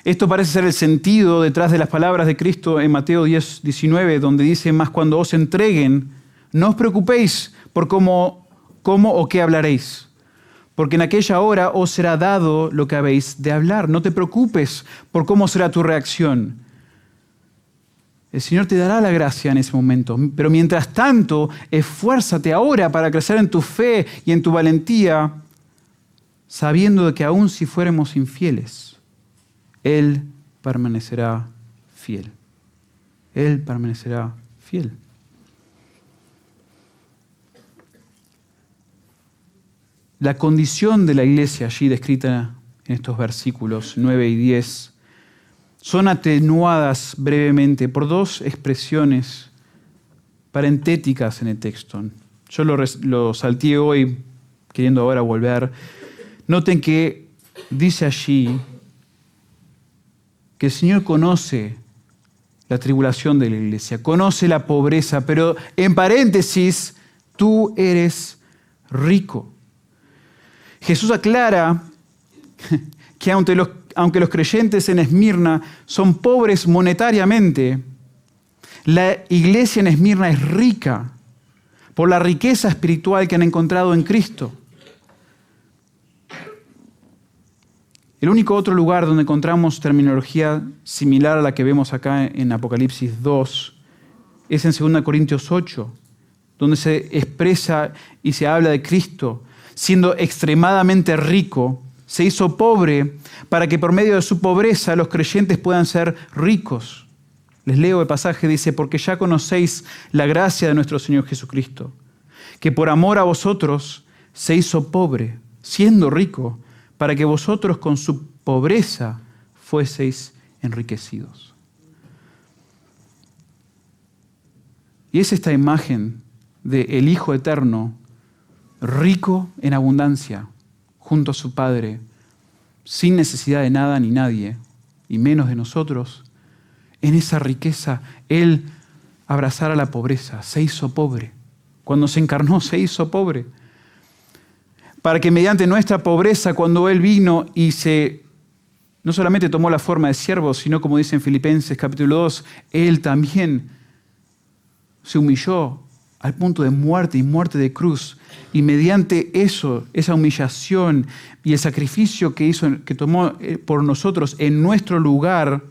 Esto parece ser el sentido detrás de las palabras de Cristo en Mateo 10:19, donde dice: «Mas cuando os entreguen, no os preocupéis por cómo o qué hablaréis, porque en aquella hora os será dado lo que habéis de hablar». No te preocupes por cómo será tu reacción. El Señor te dará la gracia en ese momento. Pero mientras tanto, esfuérzate ahora para crecer en tu fe y en tu valentía, sabiendo de que aun si fuéramos infieles, Él permanecerá fiel. Él permanecerá fiel. La condición de la iglesia allí descrita en estos versículos 9 y 10 son atenuadas brevemente por dos expresiones parentéticas en el texto. Yo lo salteé hoy, queriendo ahora volver. Noten que dice allí que el Señor conoce la tribulación de la iglesia, conoce la pobreza, pero en paréntesis, tú eres rico. Jesús aclara que aunque los creyentes en Esmirna son pobres monetariamente, la iglesia en Esmirna es rica por la riqueza espiritual que han encontrado en Cristo. El único otro lugar donde encontramos terminología similar a la que vemos acá en Apocalipsis 2 es en 2 Corintios 8, donde se expresa y se habla de Cristo siendo extremadamente rico, se hizo pobre para que por medio de su pobreza los creyentes puedan ser ricos. Les leo el pasaje, dice: «Porque ya conocéis la gracia de nuestro Señor Jesucristo, que por amor a vosotros se hizo pobre, siendo rico, para que vosotros con su pobreza fueseis enriquecidos». Y es esta imagen del Hijo Eterno, rico en abundancia, junto a su Padre, sin necesidad de nada ni nadie, y menos de nosotros. En esa riqueza, Él abrazara la pobreza, se hizo pobre. Cuando se encarnó, se hizo pobre. Para que mediante nuestra pobreza, cuando Él vino y no solamente tomó la forma de siervo, sino, como dice en Filipenses capítulo 2, Él también se humilló al punto de muerte y muerte de cruz. Y mediante eso, esa humillación y el sacrificio que tomó por nosotros en nuestro lugar,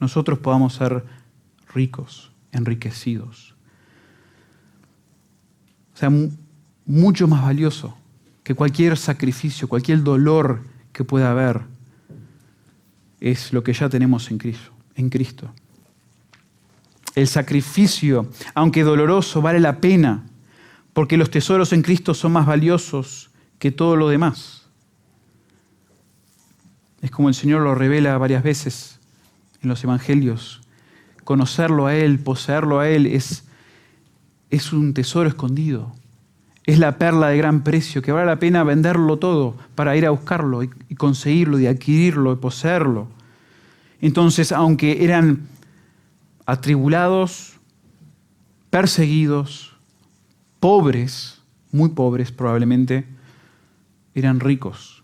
nosotros podamos ser ricos, enriquecidos. O sea, mucho más valioso que cualquier sacrificio, cualquier dolor que pueda haber, es lo que ya tenemos en Cristo. El sacrificio, aunque doloroso, vale la pena, porque los tesoros en Cristo son más valiosos que todo lo demás. Es como el Señor lo revela varias veces en los evangelios. Conocerlo a Él, poseerlo a Él, es un tesoro escondido. Es la perla de gran precio, que vale la pena venderlo todo para ir a buscarlo y conseguirlo, y adquirirlo, y poseerlo. Entonces, aunque eran atribulados, perseguidos, pobres, muy pobres probablemente, eran ricos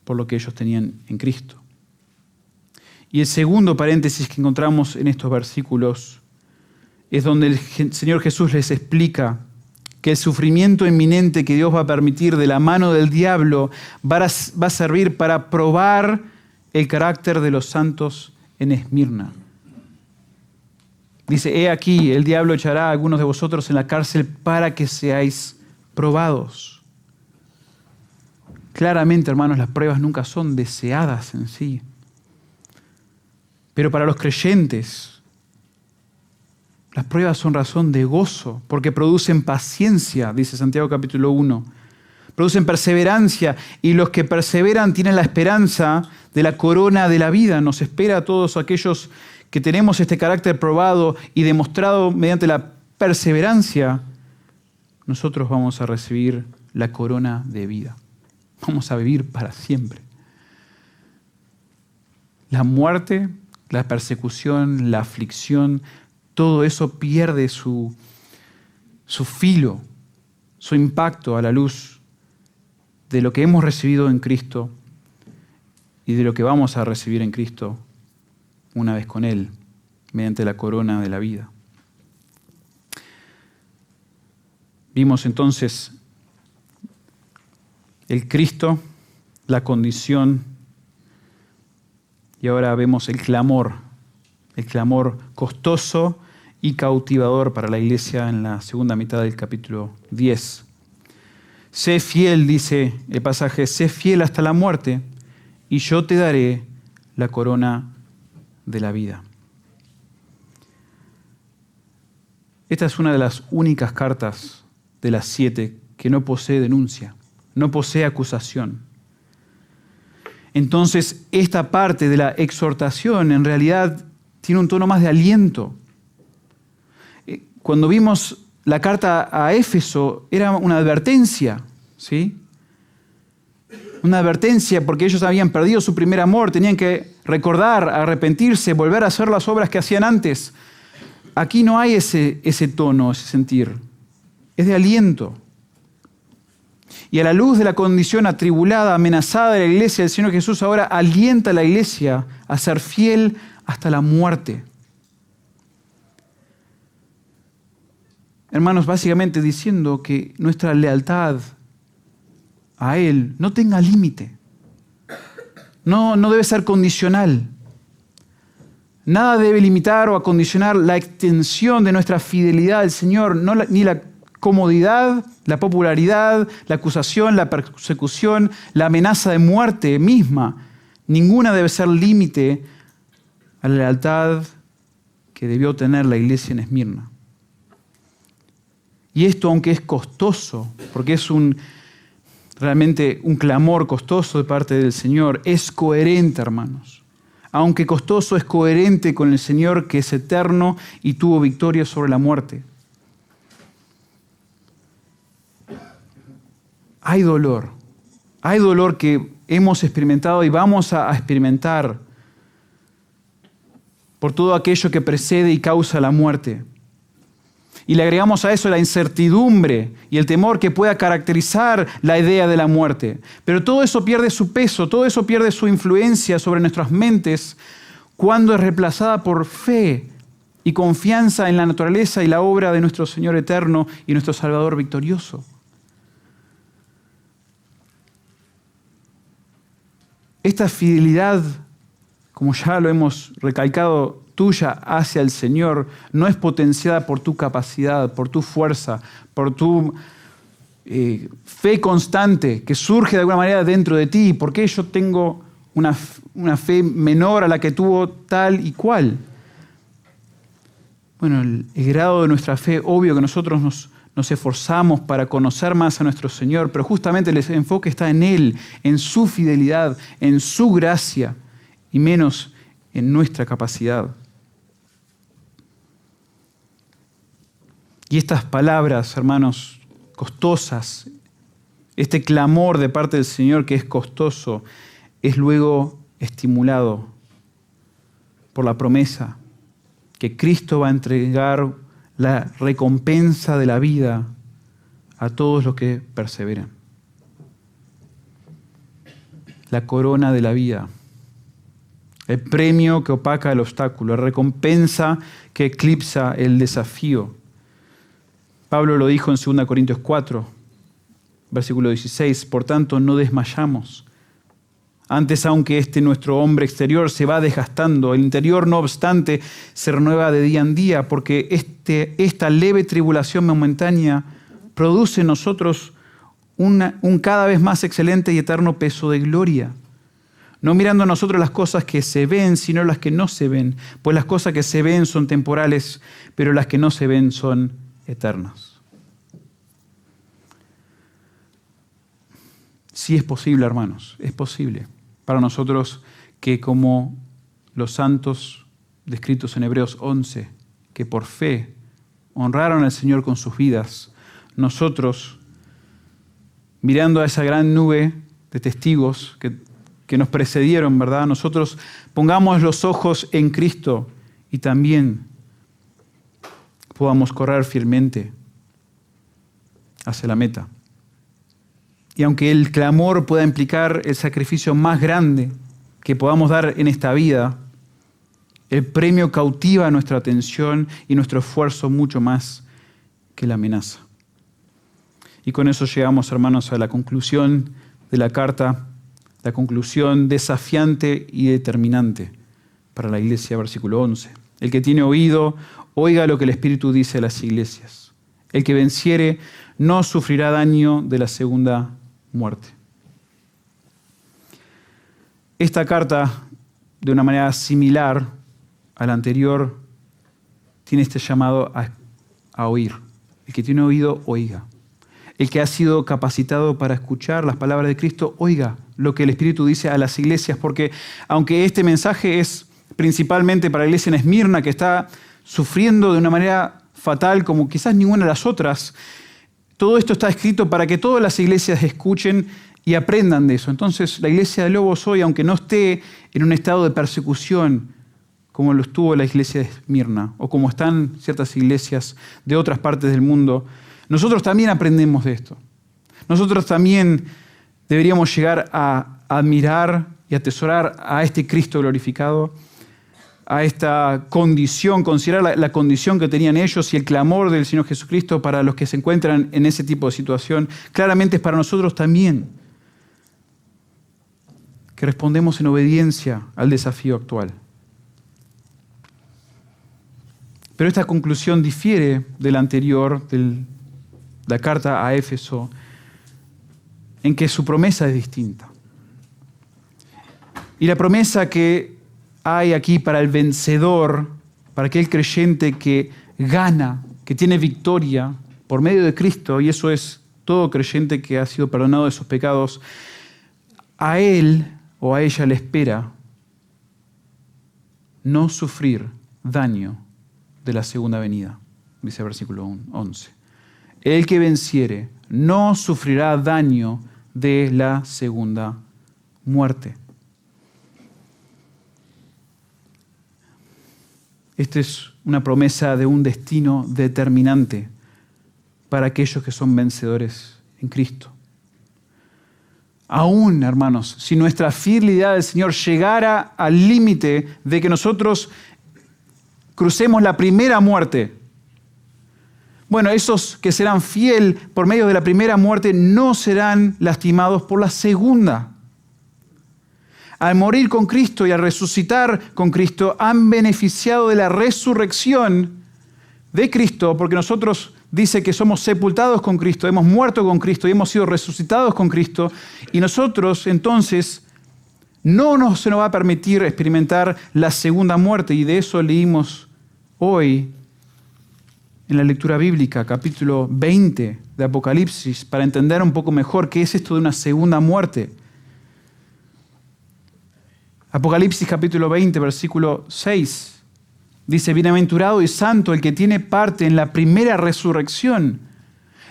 por lo que ellos tenían en Cristo. Y el segundo paréntesis que encontramos en estos versículos es donde el Señor Jesús les explica que el sufrimiento inminente que Dios va a permitir de la mano del diablo va a servir para probar el carácter de los santos en Esmirna. Dice, he aquí, el diablo echará a algunos de vosotros en la cárcel para que seáis probados. Claramente, hermanos, las pruebas nunca son deseadas en sí. Pero para los creyentes, las pruebas son razón de gozo, porque producen paciencia, dice Santiago capítulo 1. Producen perseverancia, y los que perseveran tienen la esperanza de la corona de la vida. Nos espera a todos aquellos que tenemos este carácter probado y demostrado mediante la perseverancia. Nosotros vamos a recibir la corona de vida. Vamos a vivir para siempre. La muerte, la persecución, la aflicción, todo eso pierde su filo, su impacto a la luz de lo que hemos recibido en Cristo y de lo que vamos a recibir en Cristo una vez con Él, mediante la corona de la vida. Vimos entonces el Cristo, la condición, y ahora vemos el clamor costoso y cautivador para la iglesia en la segunda mitad del capítulo 10. Sé fiel, dice el pasaje, sé fiel hasta la muerte, y yo te daré la corona de la vida. Esta es una de las únicas cartas de las 7 que no posee denuncia, no posee acusación. Entonces, esta parte de la exhortación en realidad tiene un tono más de aliento. Cuando vimos la carta a Éfeso, era una advertencia, ¿sí? Una advertencia porque ellos habían perdido su primer amor, tenían que recordar, arrepentirse, volver a hacer las obras que hacían antes. Aquí no hay ese tono, ese sentir. Es de aliento. Y a la luz de la condición atribulada, amenazada de la iglesia, el Señor Jesús ahora alienta a la iglesia a ser fiel hasta la muerte. Hermanos, básicamente diciendo que nuestra lealtad a Él no tenga límite. No debe ser condicional. Nada debe limitar o acondicionar la extensión de nuestra fidelidad al Señor, ni la comodidad, la popularidad, la acusación, la persecución, la amenaza de muerte misma. Ninguna debe ser límite a la lealtad que debió tener la iglesia en Esmirna. Y esto, aunque es costoso, porque es realmente un clamor costoso de parte del Señor, es coherente, hermanos. Aunque costoso, es coherente con el Señor que es eterno y tuvo victoria sobre la muerte. Hay dolor que hemos experimentado y vamos a experimentar por todo aquello que precede y causa la muerte. Y le agregamos a eso la incertidumbre y el temor que pueda caracterizar la idea de la muerte. Pero todo eso pierde su peso, todo eso pierde su influencia sobre nuestras mentes cuando es reemplazada por fe y confianza en la naturaleza y la obra de nuestro Señor eterno y nuestro Salvador victorioso. Esta fidelidad, como ya lo hemos recalcado, tuya hacia el Señor, no es potenciada por tu capacidad, por tu fuerza, por tu fe constante que surge de alguna manera dentro de ti. ¿Por qué yo tengo una fe menor a la que tuvo tal y cual? Bueno, el grado de nuestra fe, obvio que nosotros nos esforzamos para conocer más a nuestro Señor, pero justamente el enfoque está en Él, en su fidelidad, en su gracia y menos en nuestra capacidad. Y estas palabras, hermanos, costosas, este clamor de parte del Señor que es costoso, es luego estimulado por la promesa que Cristo va a entregar la recompensa de la vida a todos los que perseveran. La corona de la vida, el premio que opaca el obstáculo, la recompensa que eclipsa el desafío. Pablo lo dijo en 2 Corintios 4, versículo 16, por tanto no desmayamos. Antes, aunque nuestro hombre exterior se va desgastando, el interior, no obstante, se renueva de día en día, porque esta leve tribulación momentánea produce en nosotros un cada vez más excelente y eterno peso de gloria. No mirando a nosotros las cosas que se ven, sino las que no se ven, pues las cosas que se ven son temporales, pero las que no se ven son eternas. Sí es posible, hermanos, es posible para nosotros que, como los santos descritos en Hebreos 11, que por fe honraron al Señor con sus vidas, nosotros, mirando a esa gran nube de testigos que nos precedieron, ¿verdad? Nosotros pongamos los ojos en Cristo y también podamos correr fielmente hacia la meta. Y aunque el clamor pueda implicar el sacrificio más grande que podamos dar en esta vida, el premio cautiva nuestra atención y nuestro esfuerzo mucho más que la amenaza. Y con eso llegamos, hermanos, a la conclusión de la carta, la conclusión desafiante y determinante para la iglesia, versículo 11. El que tiene oído, oiga lo que el Espíritu dice a las iglesias. El que venciere no sufrirá daño de la segunda muerte. Esta carta, de una manera similar a la anterior, tiene este llamado a oír. El que tiene oído, oiga. El que ha sido capacitado para escuchar las palabras de Cristo, oiga lo que el Espíritu dice a las iglesias, porque aunque este mensaje es principalmente para la iglesia en Esmirna, que está sufriendo de una manera fatal como quizás ninguna de las otras, todo esto está escrito para que todas las iglesias escuchen y aprendan de eso. Entonces, la iglesia de Logos hoy, aunque no esté en un estado de persecución como lo estuvo la iglesia de Esmirna, o como están ciertas iglesias de otras partes del mundo, nosotros también aprendemos de esto. Nosotros también deberíamos llegar a admirar y atesorar a este Cristo glorificado, a esta condición, considerar la condición que tenían ellos y el clamor del Señor Jesucristo para los que se encuentran en ese tipo de situación. Claramente es para nosotros también, que respondemos en obediencia al desafío actual. Pero esta conclusión difiere de la anterior, de la carta a Éfeso, en que su promesa es distinta. Y la promesa que hay aquí para el vencedor, para aquel creyente que gana, que tiene victoria por medio de Cristo, y eso es todo creyente que ha sido perdonado de sus pecados, a él o a ella le espera no sufrir daño de la segunda venida, dice el versículo 11. El que venciere no sufrirá daño de la segunda muerte. Esta es una promesa de un destino determinante para aquellos que son vencedores en Cristo. Aún, hermanos, si nuestra fidelidad al Señor llegara al límite de que nosotros crucemos la primera muerte, bueno, esos que serán fieles por medio de la primera muerte no serán lastimados por la segunda. Al morir con Cristo y al resucitar con Cristo, han beneficiado de la resurrección de Cristo, porque nosotros dice que somos sepultados con Cristo, hemos muerto con Cristo y hemos sido resucitados con Cristo, y nosotros entonces se nos va a permitir experimentar la segunda muerte, y de eso leímos hoy en la lectura bíblica, capítulo 20 de Apocalipsis, para entender un poco mejor qué es esto de una segunda muerte. Apocalipsis capítulo 20, versículo 6, dice: bienaventurado y santo el que tiene parte en la primera resurrección.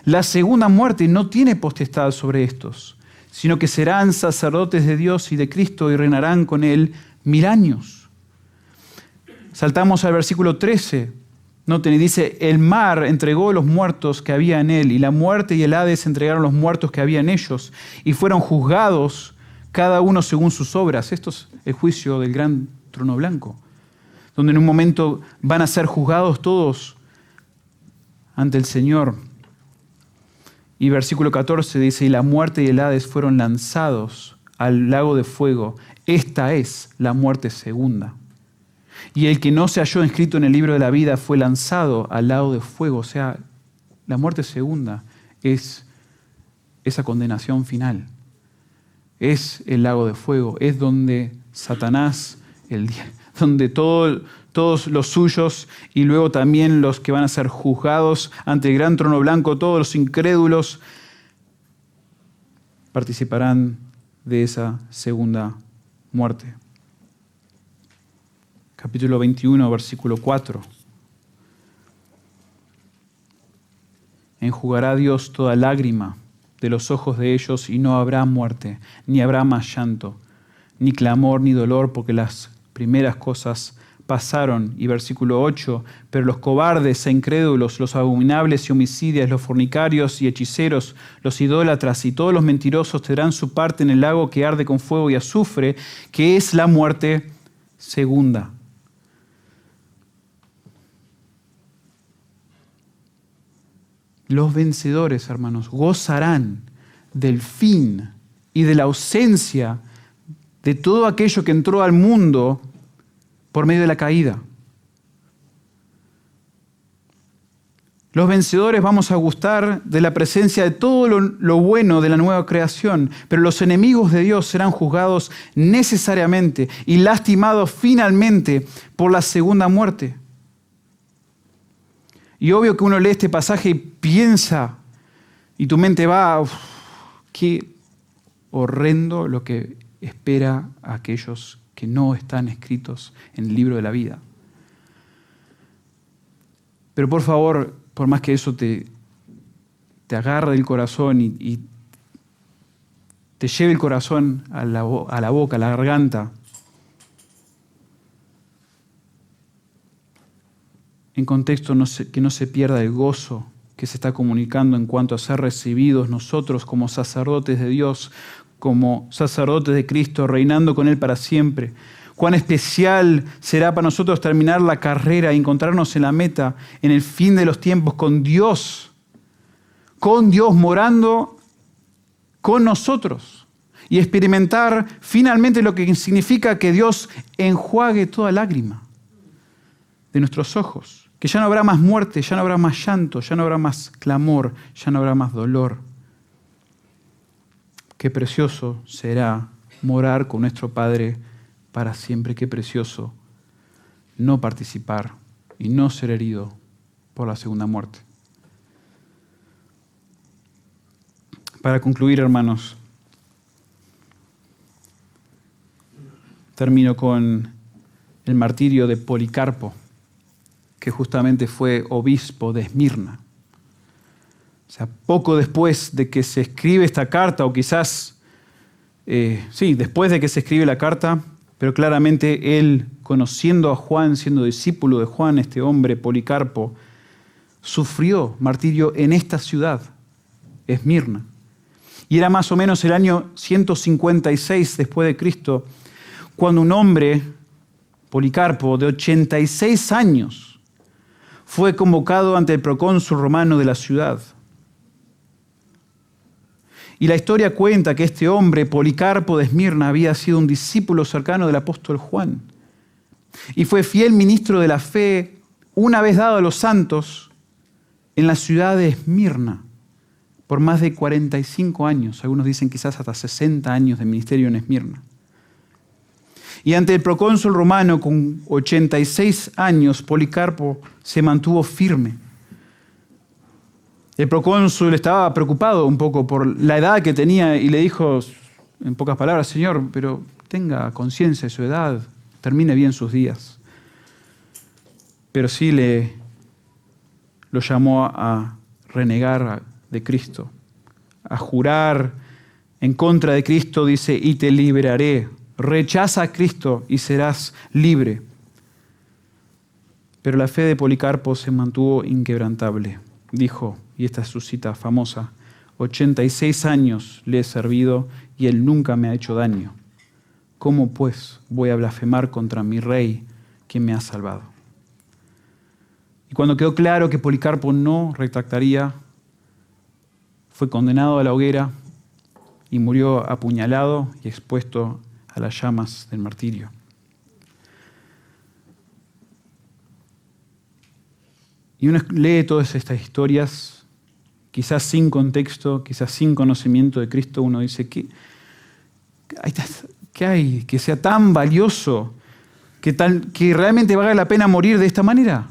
La segunda muerte no tiene potestad sobre estos, sino que serán sacerdotes de Dios y de Cristo y reinarán con él 1000 años. Saltamos al versículo 13. Noten, y dice: el mar entregó los muertos que había en él, y la muerte y el Hades entregaron los muertos que había en ellos, y fueron juzgados cada uno según sus obras. Esto es el juicio del gran trono blanco, donde en un momento van a ser juzgados todos ante el Señor. Y versículo 14 dice: y la muerte y el Hades fueron lanzados al lago de fuego. Esta es la muerte segunda. Y el que no se halló inscrito en el libro de la vida fue lanzado al lago de fuego. O sea, la muerte segunda es esa condenación final. Es el lago de fuego. Es donde Satanás, donde todos los suyos y luego también los que van a ser juzgados ante el gran trono blanco, todos los incrédulos, participarán de esa segunda muerte. Capítulo 21, versículo 4. Enjugará Dios toda lágrima de los ojos de ellos y no habrá muerte, ni habrá más llanto, ni clamor, ni dolor, porque las primeras cosas pasaron. Y versículo 8, pero los cobardes e incrédulos, los abominables y homicidas, los fornicarios y hechiceros, los idólatras y todos los mentirosos tendrán su parte en el lago que arde con fuego y azufre, que es la muerte segunda. Los vencedores, hermanos, gozarán del fin y de la ausencia de todo aquello que entró al mundo por medio de la caída. Los vencedores vamos a gustar de la presencia de todo lo bueno de la nueva creación, pero los enemigos de Dios serán juzgados necesariamente y lastimados finalmente por la segunda muerte. Y obvio que uno lee este pasaje y piensa, y tu mente va, qué horrendo lo que espera a aquellos que no están escritos en el libro de la vida. Pero por favor, por más que eso te agarre el corazón y te lleve el corazón a la boca, a la garganta, en contexto que no se pierda el gozo que se está comunicando en cuanto a ser recibidos nosotros como sacerdotes de Dios, como sacerdotes de Cristo, reinando con Él para siempre. Cuán especial será para nosotros terminar la carrera y encontrarnos en la meta, en el fin de los tiempos, con Dios morando con nosotros y experimentar finalmente lo que significa que Dios enjuague toda lágrima de nuestros ojos. Que ya no habrá más muerte, ya no habrá más llanto, ya no habrá más clamor, ya no habrá más dolor. Qué precioso será morar con nuestro Padre para siempre. Qué precioso no participar y no ser herido por la segunda muerte. Para concluir, hermanos, termino con el martirio de Policarpo, que justamente fue obispo de Esmirna. O sea, poco después de que se escribe esta carta, o quizás, después de que se escribe la carta, pero claramente él, conociendo a Juan, siendo discípulo de Juan, este hombre, Policarpo, sufrió martirio en esta ciudad, Esmirna. Y era más o menos el año 156 después de Cristo, cuando un hombre, Policarpo, de 86 años, fue convocado ante el procónsul romano de la ciudad. Y la historia cuenta que este hombre, Policarpo de Esmirna, había sido un discípulo cercano del apóstol Juan. Y fue fiel ministro de la fe, una vez dado a los santos, en la ciudad de Esmirna, por más de 45 años. Algunos dicen quizás hasta 60 años de ministerio en Esmirna. Y ante el procónsul romano, con 86 años, Policarpo se mantuvo firme. El procónsul estaba preocupado un poco por la edad que tenía y le dijo, en pocas palabras, Señor, pero tenga conciencia de su edad, termine bien sus días. Pero sí lo llamó a renegar de Cristo, a jurar en contra de Cristo, dice, y te liberaré. Rechaza a Cristo y serás libre. Pero la fe de Policarpo se mantuvo inquebrantable. Dijo, y esta es su cita famosa, 86 años le he servido y él nunca me ha hecho daño. ¿Cómo pues voy a blasfemar contra mi rey, quien me ha salvado? Y cuando quedó claro que Policarpo no retractaría, fue condenado a la hoguera y murió apuñalado y expuesto a las llamas del martirio. Y uno lee todas estas historias, quizás sin contexto, quizás sin conocimiento de Cristo. Uno dice, ¿qué hay que sea tan valioso, que realmente valga la pena morir de esta manera?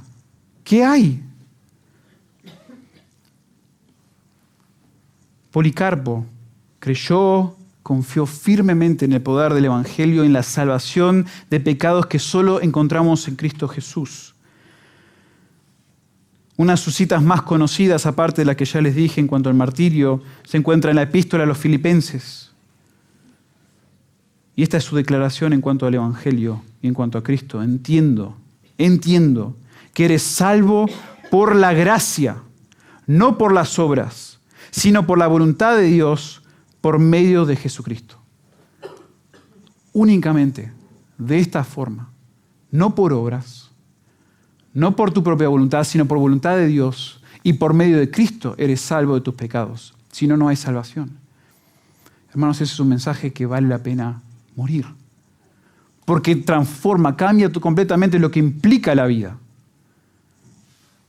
¿Qué hay? Policarpo creyó, confió firmemente en el poder del Evangelio, en la salvación de pecados que solo encontramos en Cristo Jesús. Una de sus citas más conocidas, aparte de la que ya les dije en cuanto al martirio, se encuentra en la epístola a los Filipenses. Y esta es su declaración en cuanto al Evangelio y en cuanto a Cristo. Entiendo que eres salvo por la gracia, no por las obras, sino por la voluntad de Dios por medio de Jesucristo. Únicamente de esta forma, no por obras, no por tu propia voluntad, sino por voluntad de Dios y por medio de Cristo eres salvo de tus pecados. Si no, no hay salvación. Hermanos, ese es un mensaje que vale la pena morir. Porque transforma, cambia completamente lo que implica la vida.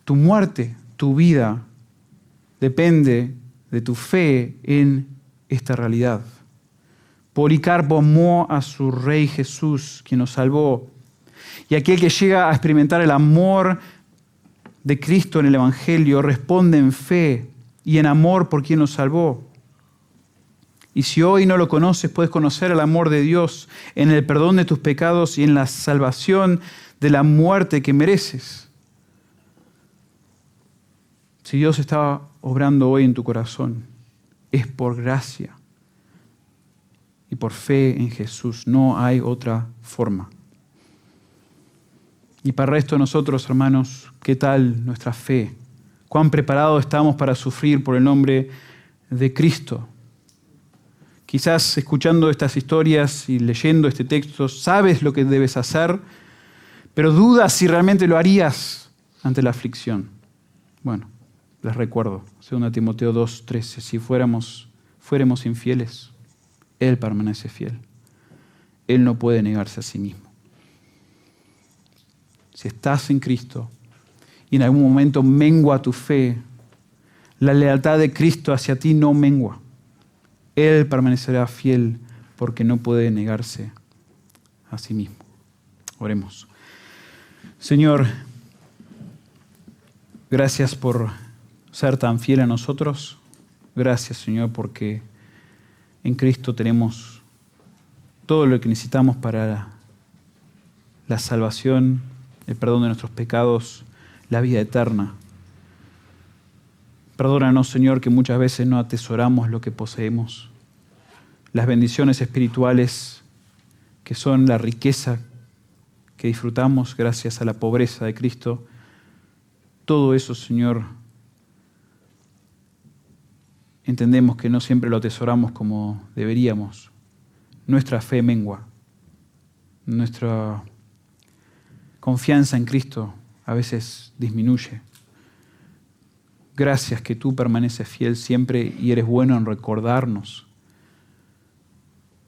Tu muerte, tu vida, depende de tu fe en esta realidad. Policarpo amó a su Rey Jesús, quien nos salvó. Y aquel que llega a experimentar el amor de Cristo en el Evangelio responde en fe y en amor por quien nos salvó. Y si hoy no lo conoces, puedes conocer el amor de Dios en el perdón de tus pecados y en la salvación de la muerte que mereces. Si Dios está obrando hoy en tu corazón, es por gracia y por fe en Jesús. No hay otra forma. Y para el resto de nosotros, hermanos, ¿qué tal nuestra fe? ¿Cuán preparados estamos para sufrir por el nombre de Cristo? Quizás escuchando estas historias y leyendo este texto, sabes lo que debes hacer, pero dudas si realmente lo harías ante la aflicción. Bueno, les recuerdo, 2 Timoteo 2:13, si fuéramos infieles, Él permanece fiel. Él no puede negarse a sí mismo. Si estás en Cristo y en algún momento mengua tu fe, la lealtad de Cristo hacia ti no mengua. Él permanecerá fiel porque no puede negarse a sí mismo. Oremos. Señor, gracias por ser tan fiel a nosotros. Gracias, Señor, porque en Cristo tenemos todo lo que necesitamos para la salvación, el perdón de nuestros pecados, la vida eterna. Perdónanos, Señor, que muchas veces no atesoramos lo que poseemos, las bendiciones espirituales que son la riqueza que disfrutamos gracias a la pobreza de Cristo. Todo eso, Señor, entendemos que no siempre lo atesoramos como deberíamos. Nuestra fe mengua, nuestra confianza en Cristo a veces disminuye. Gracias que tú permaneces fiel siempre y eres bueno en recordarnos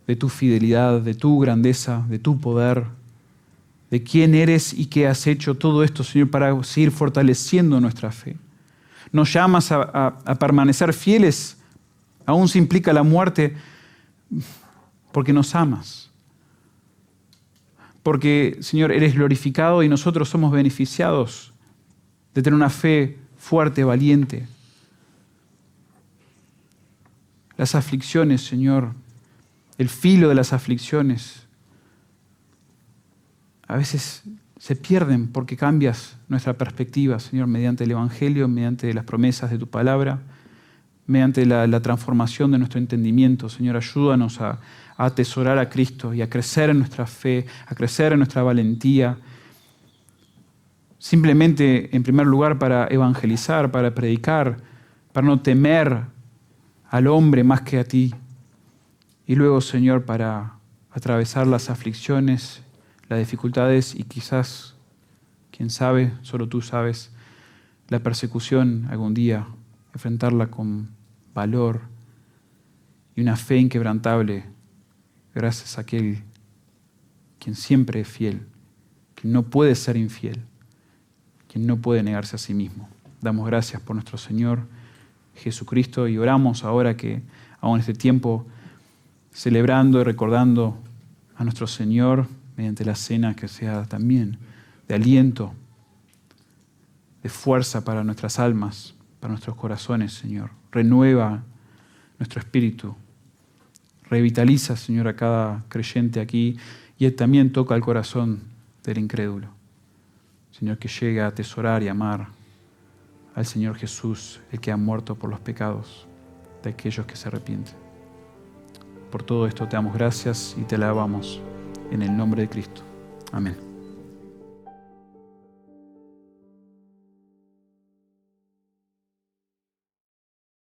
de tu fidelidad, de tu grandeza, de tu poder, de quién eres y qué has hecho. Todo esto, Señor, para seguir fortaleciendo nuestra fe. Nos llamas a permanecer fieles, aún si implica la muerte, porque nos amas. Porque, Señor, eres glorificado y nosotros somos beneficiados de tener una fe fuerte, valiente. Las aflicciones, Señor, el filo de las aflicciones, a veces se pierden porque cambias nuestra perspectiva, Señor, mediante el Evangelio, mediante las promesas de tu palabra, mediante la transformación de nuestro entendimiento. Señor, ayúdanos a atesorar a Cristo y a crecer en nuestra fe, a crecer en nuestra valentía, simplemente, en primer lugar, para evangelizar, para predicar, para no temer al hombre más que a ti. Y luego, Señor, para atravesar las aflicciones, las dificultades y quizás, quién sabe, solo tú sabes, la persecución algún día, enfrentarla con valor y una fe inquebrantable gracias a aquel quien siempre es fiel, quien no puede ser infiel, quien no puede negarse a sí mismo. Damos gracias por nuestro Señor Jesucristo y oramos ahora que, aún en este tiempo, celebrando y recordando a nuestro Señor mediante la cena, que sea también de aliento, de fuerza para nuestras almas, para nuestros corazones, Señor. Renueva nuestro espíritu. Revitaliza, Señor, a cada creyente aquí y Él también toca el corazón del incrédulo. Señor, que llegue a atesorar y amar al Señor Jesús, el que ha muerto por los pecados de aquellos que se arrepienten. Por todo esto te damos gracias y te alabamos en el nombre de Cristo. Amén.